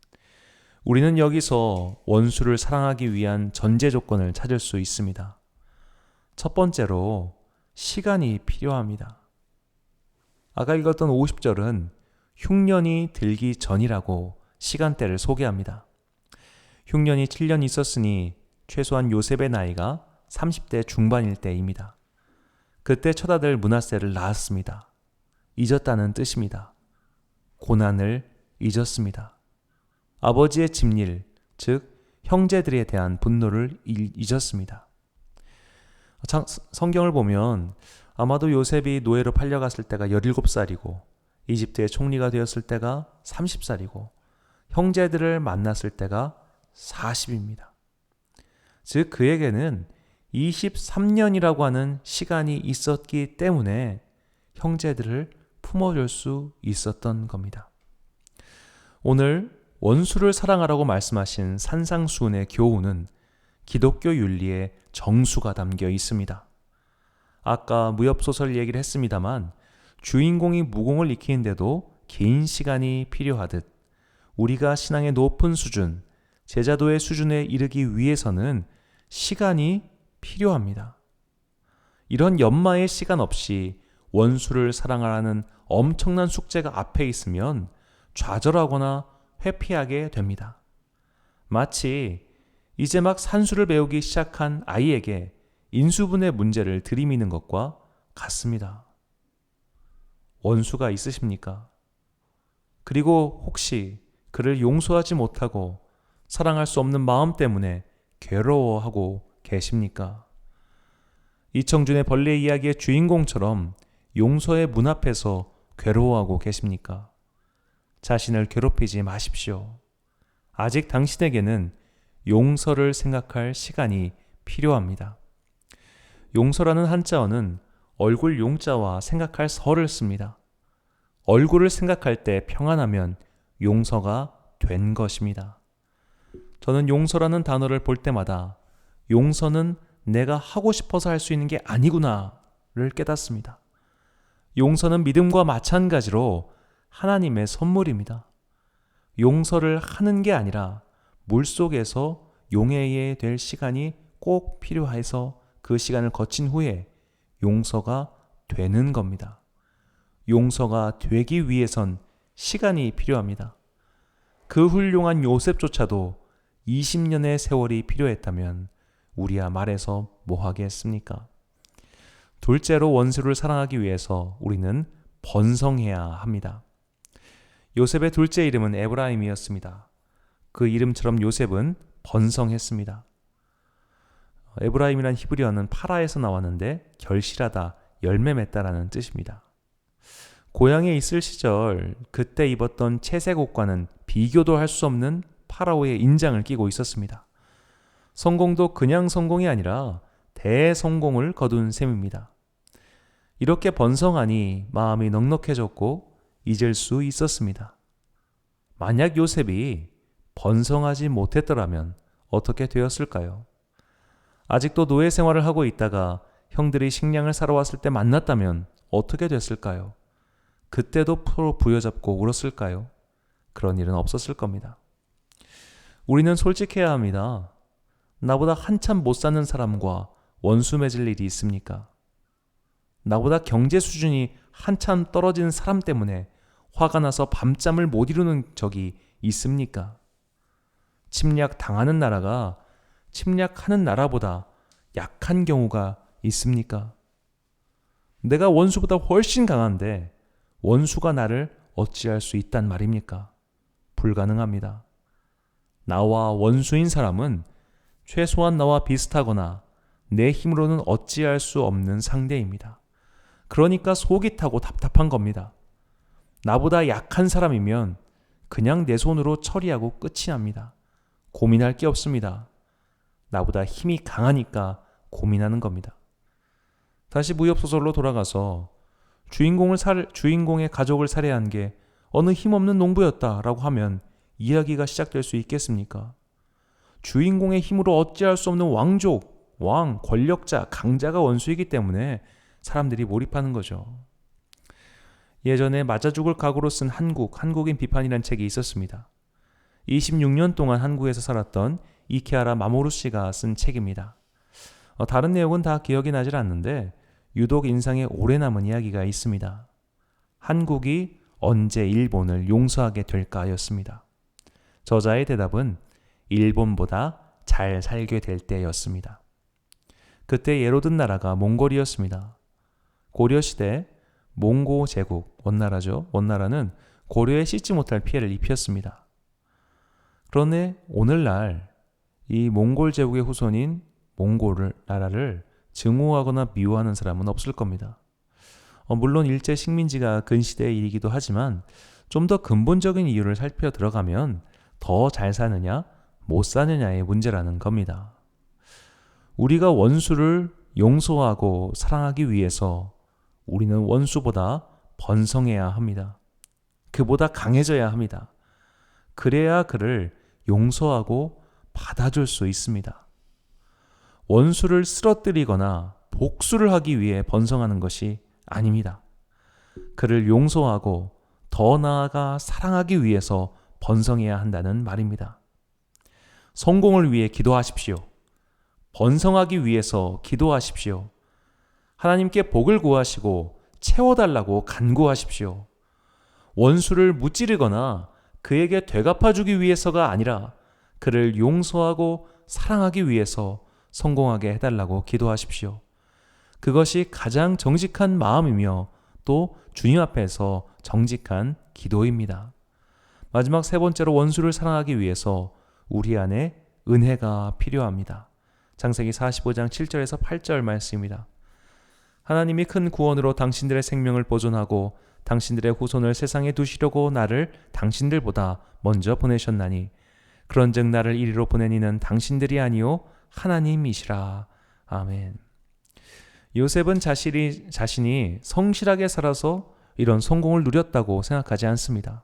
우리는 여기서 원수를 사랑하기 위한 전제 조건을 찾을 수 있습니다. 첫 번째로 시간이 필요합니다. 아까 읽었던 50절은 흉년이 들기 전이라고 시간대를 소개합니다. 흉년이 7년 있었으니 최소한 요셉의 나이가 30대 중반일 때입니다. 그때 첫 아들 므낫세를 낳았습니다. 잊었다는 뜻입니다. 고난을 잊었습니다. 아버지의 집일, 즉 형제들에 대한 분노를 잊었습니다. 성경을 보면 아마도 요셉이 노예로 팔려갔을 때가 17살이고 이집트의 총리가 되었을 때가 30살이고 형제들을 만났을 때가 40입니다. 즉 그에게는 23년이라고 하는 시간이 있었기 때문에 형제들을 품어줄 수 있었던 겁니다. 오늘 원수를 사랑하라고 말씀하신 산상수훈의 교훈은 기독교 윤리의 정수가 담겨 있습니다. 아까 무협소설 얘기를 했습니다만 주인공이 무공을 익히는데도 긴 시간이 필요하듯 우리가 신앙의 높은 수준, 제자도의 수준에 이르기 위해서는 시간이 필요합니다. 이런 연마의 시간 없이 원수를 사랑하라는 엄청난 숙제가 앞에 있으면 좌절하거나 회피하게 됩니다. 마치 이제 막 산수를 배우기 시작한 아이에게 인수분해 문제를 들이미는 것과 같습니다. 원수가 있으십니까? 그리고 혹시 그를 용서하지 못하고 사랑할 수 없는 마음 때문에 괴로워하고 계십니까? 이청준의 벌레 이야기의 주인공처럼 용서의 문 앞에서 괴로워하고 계십니까? 자신을 괴롭히지 마십시오. 아직 당신에게는 용서를 생각할 시간이 필요합니다. 용서라는 한자어는 얼굴 용자와 생각할 서를 씁니다. 얼굴을 생각할 때 평안하면 용서가 된 것입니다. 저는 용서라는 단어를 볼 때마다 용서는 내가 하고 싶어서 할 수 있는 게 아니구나를 깨닫습니다. 용서는 믿음과 마찬가지로 하나님의 선물입니다. 용서를 하는 게 아니라 물속에서 용해야 될 시간이 꼭 필요해서 그 시간을 거친 후에 용서가 되는 겁니다. 용서가 되기 위해선 시간이 필요합니다. 그 훌륭한 요셉조차도 20년의 세월이 필요했다면 우리야 말해서 뭐 하겠습니까? 둘째로 원수를 사랑하기 위해서 우리는 번성해야 합니다. 요셉의 둘째 이름은 에브라임이었습니다. 그 이름처럼 요셉은 번성했습니다. 에브라임이란 히브리어는 파라에서 나왔는데 결실하다, 열매 맺다라는 뜻입니다. 고향에 있을 시절 그때 입었던 채색 옷과는 비교도 할 수 없는 파라오의 인장을 끼고 있었습니다. 성공도 그냥 성공이 아니라 대성공을 거둔 셈입니다. 이렇게 번성하니 마음이 넉넉해졌고 잊을 수 있었습니다. 만약 요셉이 번성하지 못했더라면 어떻게 되었을까요? 아직도 노예 생활을 하고 있다가 형들이 식량을 사러 왔을 때 만났다면 어떻게 됐을까요? 그때도 서로 부여잡고 울었을까요? 그런 일은 없었을 겁니다. 우리는 솔직해야 합니다. 나보다 한참 못 사는 사람과 원수 맺을 일이 있습니까? 나보다 경제 수준이 한참 떨어진 사람 때문에 화가 나서 밤잠을 못 이루는 적이 있습니까? 침략 당하는 나라가 침략하는 나라보다 약한 경우가 있습니까? 내가 원수보다 훨씬 강한데 원수가 나를 어찌할 수 있단 말입니까? 불가능합니다. 나와 원수인 사람은 최소한 나와 비슷하거나 내 힘으로는 어찌할 수 없는 상대입니다. 그러니까 속이 타고 답답한 겁니다. 나보다 약한 사람이면 그냥 내 손으로 처리하고 끝이 납니다. 고민할 게 없습니다. 나보다 힘이 강하니까 고민하는 겁니다. 다시 무협소설로 돌아가서 주인공의 가족을 살해한 게 어느 힘없는 농부였다라고 하면 이야기가 시작될 수 있겠습니까? 주인공의 힘으로 어찌할 수 없는 왕족, 왕, 권력자, 강자가 원수이기 때문에 사람들이 몰입하는 거죠. 예전에 맞아 죽을 각오로 쓴 한국인 비판이라는 책이 있었습니다. 26년 동안 한국에서 살았던 이케하라 마모루 씨가 쓴 책입니다. 다른 내용은 다 기억이 나질 않는데 유독 인상에 오래 남은 이야기가 있습니다. 한국이 언제 일본을 용서하게 될까였습니다. 저자의 대답은 일본보다 잘 살게 될 때였습니다. 그때 예로 든 나라가 몽골이었습니다. 고려시대 몽고 제국, 원나라죠. 원나라는 고려에 씻지 못할 피해를 입혔습니다. 그런데 오늘날 이 몽골 제국의 후손인 몽골 나라를 증오하거나 미워하는 사람은 없을 겁니다. 물론 일제 식민지가 근시대의 일이기도 하지만 좀 더 근본적인 이유를 살펴 들어가면 더 잘 사느냐 못 사느냐의 문제라는 겁니다. 우리가 원수를 용서하고 사랑하기 위해서 우리는 원수보다 번성해야 합니다. 그보다 강해져야 합니다. 그래야 그를 용서하고 받아줄 수 있습니다. 원수를 쓰러뜨리거나 복수를 하기 위해 번성하는 것이 아닙니다. 그를 용서하고 더 나아가 사랑하기 위해서 번성해야 한다는 말입니다. 성공을 위해 기도하십시오. 번성하기 위해서 기도하십시오. 하나님께 복을 구하시고 채워달라고 간구하십시오. 원수를 무찌르거나 그에게 되갚아주기 위해서가 아니라 그를 용서하고 사랑하기 위해서 성공하게 해달라고 기도하십시오. 그것이 가장 정직한 마음이며 또 주님 앞에서 정직한 기도입니다. 마지막 세 번째로 원수를 사랑하기 위해서 우리 안에 은혜가 필요합니다. 창세기 45장 7절에서 8절 말씀입니다. 하나님이 큰 구원으로 당신들의 생명을 보존하고 당신들의 후손을 세상에 두시려고 나를 당신들보다 먼저 보내셨나니 그런즉 나를 이리로 보낸 이는 당신들이 아니요 하나님이시라. 아멘. 요셉은 자신이 성실하게 살아서 이런 성공을 누렸다고 생각하지 않습니다.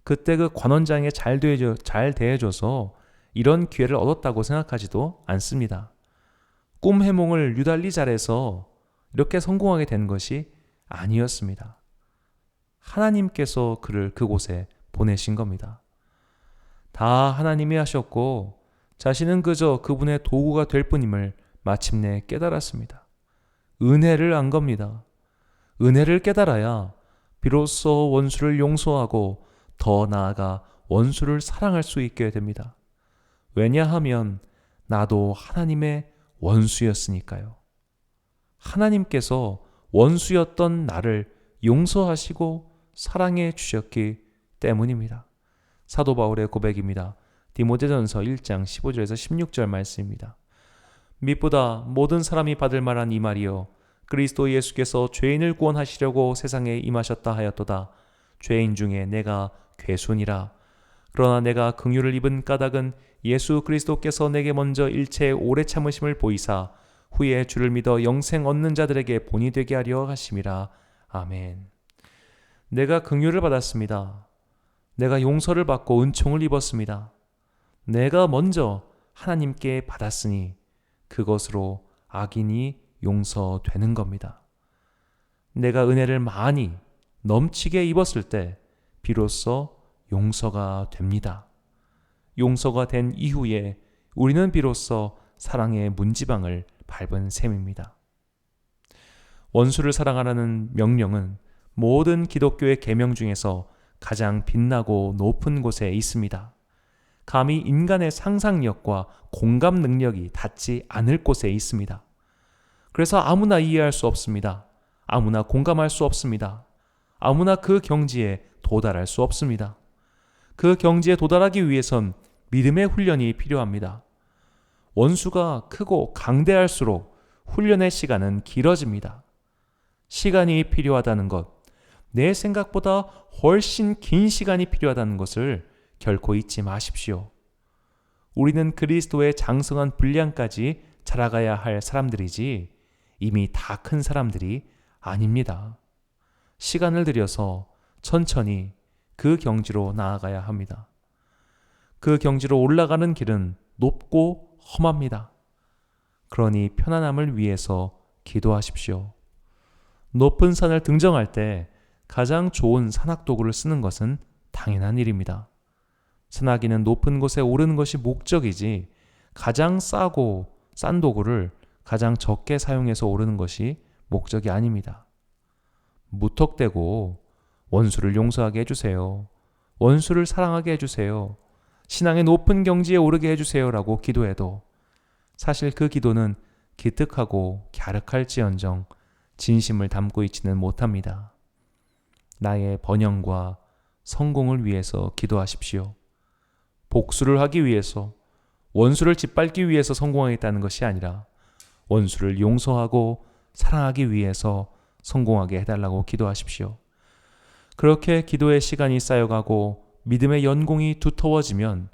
그때 그 관원장에 잘 대해줘서 이런 기회를 얻었다고 생각하지도 않습니다. 꿈 해몽을 유달리 잘해서 이렇게 성공하게 된 것이 아니었습니다. 하나님께서 그를 그곳에 보내신 겁니다. 다 하나님이 하셨고 자신은 그저 그분의 도구가 될 뿐임을 마침내 깨달았습니다. 은혜를 안 겁니다. 은혜를 깨달아야 비로소 원수를 용서하고 더 나아가 원수를 사랑할 수 있게 됩니다. 왜냐하면 나도 하나님의 원수였으니까요. 하나님께서 원수였던 나를 용서하시고 사랑해 주셨기 때문입니다. 사도 바울의 고백입니다. 디모데전서 1장 15절에서 16절 말씀입니다. 밑보다 모든 사람이 받을 만한 이 말이요 그리스도 예수께서 죄인을 구원하시려고 세상에 임하셨다 하였도다. 죄인 중에 내가 괴순이라. 그러나 내가 긍휼을 입은 까닭은 예수 그리스도께서 내게 먼저 일체의 오래 참으심을 보이사 후에 주를 믿어 영생 얻는 자들에게 본이 되게 하려 하심이라. 아멘. 내가 긍휼을 받았습니다. 내가 용서를 받고 은총을 입었습니다. 내가 먼저 하나님께 받았으니 그것으로 악인이 용서되는 겁니다. 내가 은혜를 많이 넘치게 입었을 때 비로소 용서가 됩니다. 용서가 된 이후에 우리는 비로소 사랑의 문지방을 밟은 셈입니다. 원수를 사랑하라는 명령은 모든 기독교의 계명 중에서 가장 빛나고 높은 곳에 있습니다. 감히 인간의 상상력과 공감 능력이 닿지 않을 곳에 있습니다. 그래서 아무나 이해할 수 없습니다. 아무나 공감할 수 없습니다. 아무나 그 경지에 도달할 수 없습니다. 그 경지에 도달하기 위해선 믿음의 훈련이 필요합니다. 원수가 크고 강대할수록 훈련의 시간은 길어집니다. 시간이 필요하다는 것, 내 생각보다 훨씬 긴 시간이 필요하다는 것을 결코 잊지 마십시오. 우리는 그리스도의 장성한 분량까지 자라가야 할 사람들이지 이미 다 큰 사람들이 아닙니다. 시간을 들여서 천천히 그 경지로 나아가야 합니다. 그 경지로 올라가는 길은 높고 험합니다. 그러니 편안함을 위해서 기도하십시오. 높은 산을 등정할 때 가장 좋은 산악도구를 쓰는 것은 당연한 일입니다. 산악인은 높은 곳에 오르는 것이 목적이지 가장 싸고 싼 도구를 가장 적게 사용해서 오르는 것이 목적이 아닙니다. 무턱대고 원수를 용서하게 해주세요. 원수를 사랑하게 해주세요. 신앙의 높은 경지에 오르게 해주세요라고 기도해도 사실 그 기도는 기특하고 갸륵할지언정 진심을 담고 있지는 못합니다. 나의 번영과 성공을 위해서 기도하십시오. 복수를 하기 위해서, 원수를 짓밟기 위해서 성공하겠다는 것이 아니라 원수를 용서하고 사랑하기 위해서 성공하게 해달라고 기도하십시오. 그렇게 기도의 시간이 쌓여가고 믿음의 연공이 두터워지면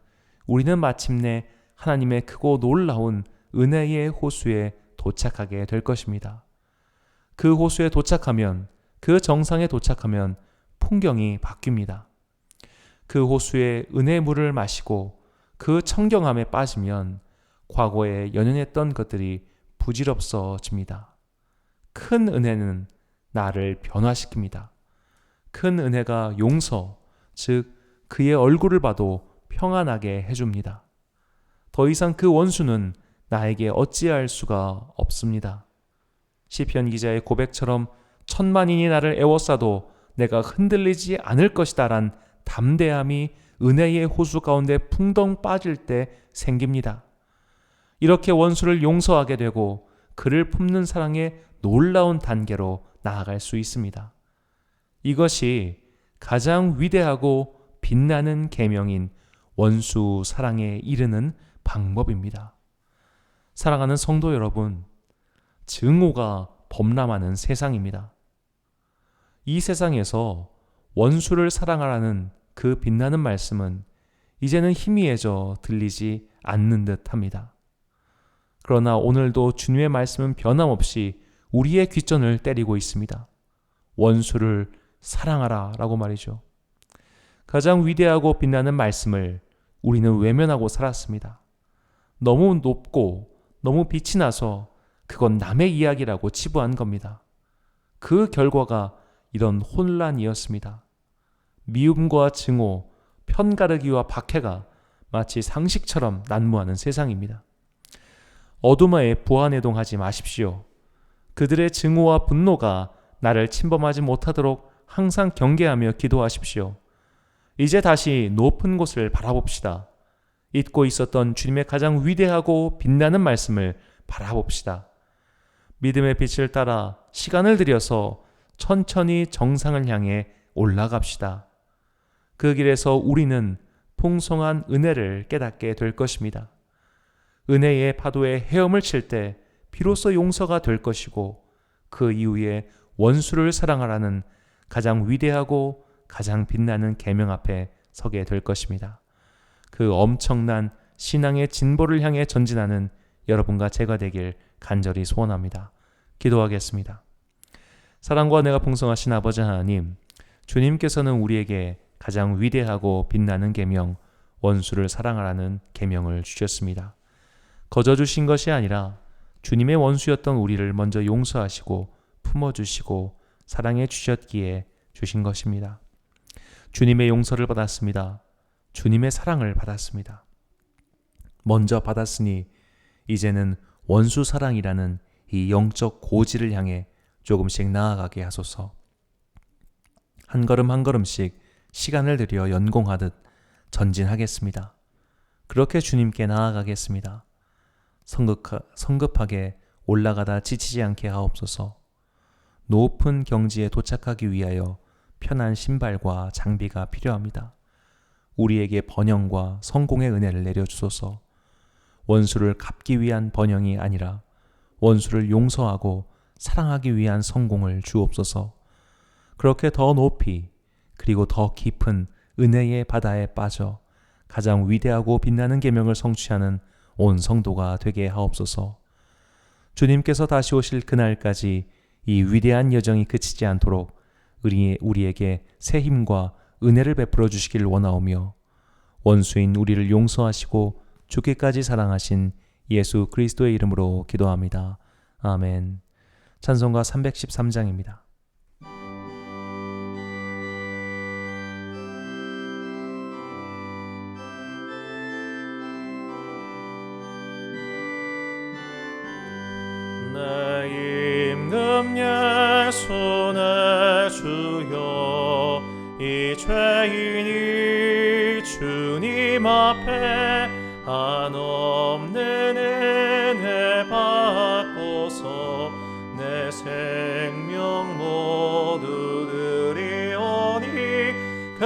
우리는 마침내 하나님의 크고 놀라운 은혜의 호수에 도착하게 될 것입니다. 그 호수에 도착하면, 그 정상에 도착하면 풍경이 바뀝니다. 그 호수의 은혜의 물을 마시고 그 청경함에 빠지면 과거에 연연했던 것들이 부질없어집니다. 큰 은혜는 나를 변화시킵니다. 큰 은혜가 용서, 즉 그의 얼굴을 봐도 평안하게 해줍니다. 더 이상 그 원수는 나에게 어찌할 수가 없습니다. 시편 기자의 고백처럼 천만인이 나를 애워싸도 내가 흔들리지 않을 것이다 란 담대함이 은혜의 호수 가운데 풍덩 빠질 때 생깁니다. 이렇게 원수를 용서하게 되고 그를 품는 사랑의 놀라운 단계로 나아갈 수 있습니다. 이것이 가장 위대하고 빛나는 계명인 원수 사랑에 이르는 방법입니다. 사랑하는 성도 여러분, 증오가 범람하는 세상입니다. 이 세상에서 원수를 사랑하라는 그 빛나는 말씀은 이제는 희미해져 들리지 않는 듯 합니다. 그러나 오늘도 주님의 말씀은 변함없이 우리의 귓전을 때리고 있습니다. 원수를 사랑하라 라고 말이죠. 가장 위대하고 빛나는 말씀을 우리는 외면하고 살았습니다. 너무 높고 너무 빛이 나서 그건 남의 이야기라고 치부한 겁니다. 그 결과가 이런 혼란이었습니다. 미움과 증오, 편가르기와 박해가 마치 상식처럼 난무하는 세상입니다. 어둠에 부안해동하지 마십시오. 그들의 증오와 분노가 나를 침범하지 못하도록 항상 경계하며 기도하십시오. 이제 다시 높은 곳을 바라봅시다. 잊고 있었던 주님의 가장 위대하고 빛나는 말씀을 바라봅시다. 믿음의 빛을 따라 시간을 들여서 천천히 정상을 향해 올라갑시다. 그 길에서 우리는 풍성한 은혜를 깨닫게 될 것입니다. 은혜의 파도에 헤엄을 칠 때 비로소 용서가 될 것이고 그 이후에 원수를 사랑하라는 가장 위대하고 가장 빛나는 계명 앞에 서게 될 것입니다. 그 엄청난 신앙의 진보를 향해 전진하는 여러분과 제가 되길 간절히 소원합니다. 기도하겠습니다. 사랑과 은혜가 풍성하신 아버지 하나님, 주님께서는 우리에게 가장 위대하고 빛나는 계명, 원수를 사랑하라는 계명을 주셨습니다. 거저 주신 것이 아니라 주님의 원수였던 우리를 먼저 용서하시고 품어주시고 사랑해 주셨기에 주신 것입니다. 주님의 용서를 받았습니다. 주님의 사랑을 받았습니다. 먼저 받았으니 이제는 원수 사랑이라는 이 영적 고지를 향해 조금씩 나아가게 하소서. 한 걸음 한 걸음씩 시간을 들여 연공하듯 전진하겠습니다. 그렇게 주님께 나아가겠습니다. 성급하게 올라가다 지치지 않게 하옵소서. 높은 경지에 도착하기 위하여 편한 신발과 장비가 필요합니다. 우리에게 번영과 성공의 은혜를 내려주소서. 원수를 갚기 위한 번영이 아니라 원수를 용서하고 사랑하기 위한 성공을 주옵소서. 그렇게 더 높이 그리고 더 깊은 은혜의 바다에 빠져 가장 위대하고 빛나는 계명을 성취하는 온 성도가 되게 하옵소서. 주님께서 다시 오실 그날까지 이 위대한 여정이 그치지 않도록 우리에게 새 힘과 은혜를 베풀어 주시길 원하오며, 원수인 우리를 용서하시고 죽기까지 사랑하신 예수 그리스도의 이름으로 기도합니다. 아멘. 찬송가 313장입니다. 내 임금 예수 내 주여, 이 죄인이 주님 앞에 한없는 은혜 받고서 내 생명 모두 드리오니, 그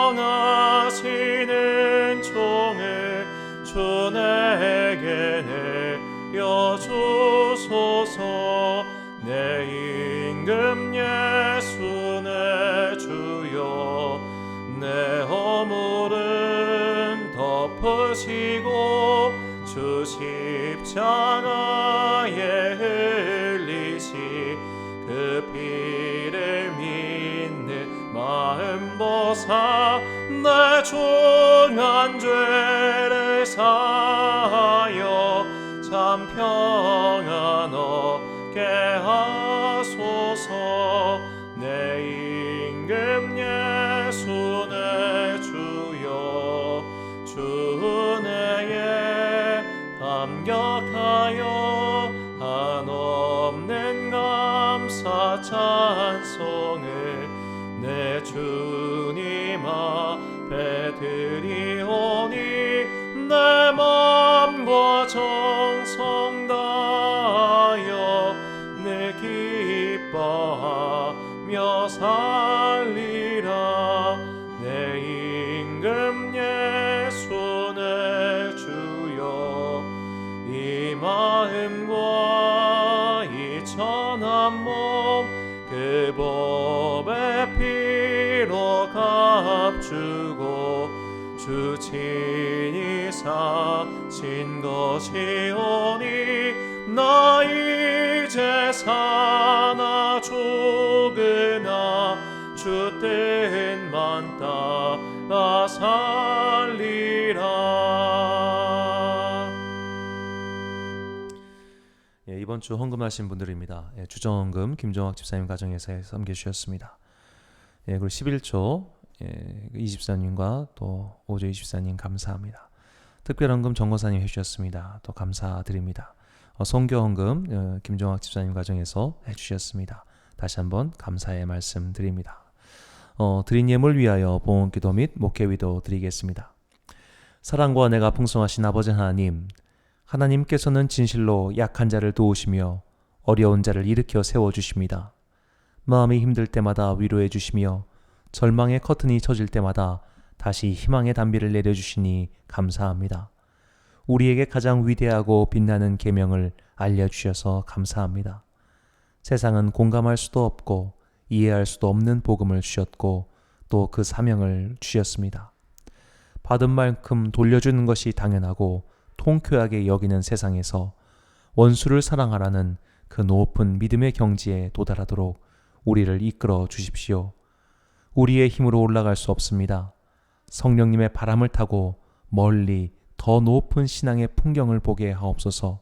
풍성하시는 종을 주 내게 내려주소서. 내 임금 예수 내 주여, 내 허물은 덮으시고 주 십자가에 흘리시 그 피를 믿는 마음 보사 내 중한 죄를 사하여 참 평안 얻게 하소서. 내 임금 예수 내 주여, 주 은혜에 감격하여 한없는 감사 찬송을 내 주님 앞에 드리오니, 내 마음과 정성 다하여 늘 기뻐하며 살리라. 내 임금 예수 내 주여, 이 마음과 이 천한 몸 그 법의 피로 값주고 주 친히 사신 것이오니, 나 이제 사나 죽으나 주 뜻만 따라 살리라. 이번 주 헌금하신 분들입니다. 주정헌금 김종학 집사님 가정에서 섬겨주셨습니다. 그리고 11조 이집사님과 또 오조 이집사님 감사합니다. 특별헌금 정거사님 해주셨습니다. 또 감사드립니다. 선교헌금 김종학 집사님 가정에서 해주셨습니다. 다시 한번 감사의 말씀 드립니다. 드린 예물 위하여 봉헌기도 및 목회위도 드리겠습니다. 사랑과 은혜가 풍성하신 아버지 하나님, 하나님께서는 진실로 약한 자를 도우시며 어려운 자를 일으켜 세워주십니다. 마음이 힘들 때마다 위로해 주시며 절망의 커튼이 젖을 때마다 다시 희망의 단비를 내려주시니 감사합니다. 우리에게 가장 위대하고 빛나는 계명을 알려주셔서 감사합니다. 세상은 공감할 수도 없고 이해할 수도 없는 복음을 주셨고 또 그 사명을 주셨습니다. 받은 만큼 돌려주는 것이 당연하고 통쾌하게 여기는 세상에서 원수를 사랑하라는 그 높은 믿음의 경지에 도달하도록 우리를 이끌어 주십시오. 우리의 힘으로 올라갈 수 없습니다. 성령님의 바람을 타고 멀리 더 높은 신앙의 풍경을 보게 하옵소서.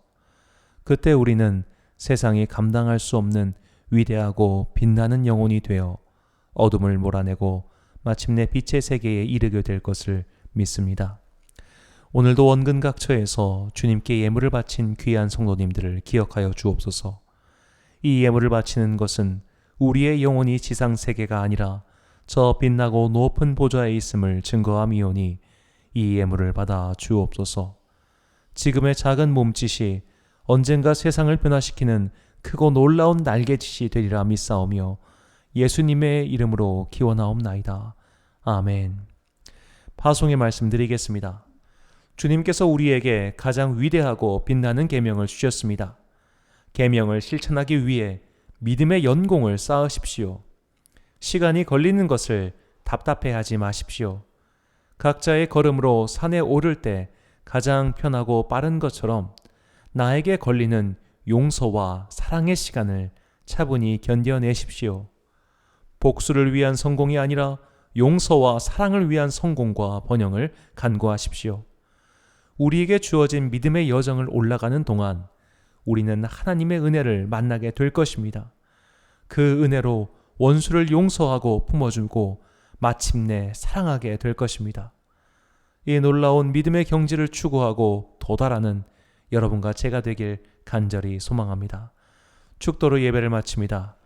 그때 우리는 세상이 감당할 수 없는 위대하고 빛나는 영혼이 되어 어둠을 몰아내고 마침내 빛의 세계에 이르게 될 것을 믿습니다. 오늘도 원근 각처에서 주님께 예물을 바친 귀한 성도님들을 기억하여 주옵소서. 이 예물을 바치는 것은 우리의 영혼이 지상 세계가 아니라 저 빛나고 높은 보좌에 있음을 증거함이오니 이 예물을 받아 주옵소서. 지금의 작은 몸짓이 언젠가 세상을 변화시키는 크고 놀라운 날개짓이 되리라 믿사오며 예수님의 이름으로 기원하옵나이다. 아멘. 파송의 말씀 드리겠습니다. 주님께서 우리에게 가장 위대하고 빛나는 계명을 주셨습니다. 계명을 실천하기 위해 믿음의 연공을 쌓으십시오. 시간이 걸리는 것을 답답해하지 마십시오. 각자의 걸음으로 산에 오를 때 가장 편하고 빠른 것처럼 나에게 걸리는 용서와 사랑의 시간을 차분히 견뎌내십시오. 복수를 위한 성공이 아니라 용서와 사랑을 위한 성공과 번영을 간구하십시오. 우리에게 주어진 믿음의 여정을 올라가는 동안 우리는 하나님의 은혜를 만나게 될 것입니다. 그 은혜로 원수를 용서하고 품어주고 마침내 사랑하게 될 것입니다. 이 놀라운 믿음의 경지를 추구하고 도달하는 여러분과 제가 되길 간절히 소망합니다. 축도로 예배를 마칩니다.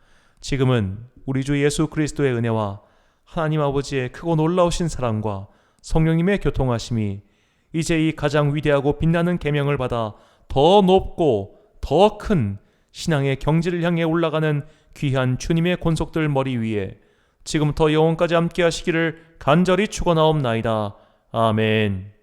지금은 우리 주 예수 그리스도의 은혜와 하나님 아버지의 크고 놀라우신 사랑과 성령님의 교통하심이 이제 이 가장 위대하고 빛나는 계명을 받아 더 높고 더 큰 신앙의 경지를 향해 올라가는 귀한 주님의 권속들 머리 위에 지금부터 영원까지 함께 하시기를 간절히 축원하옵나이다. 아멘.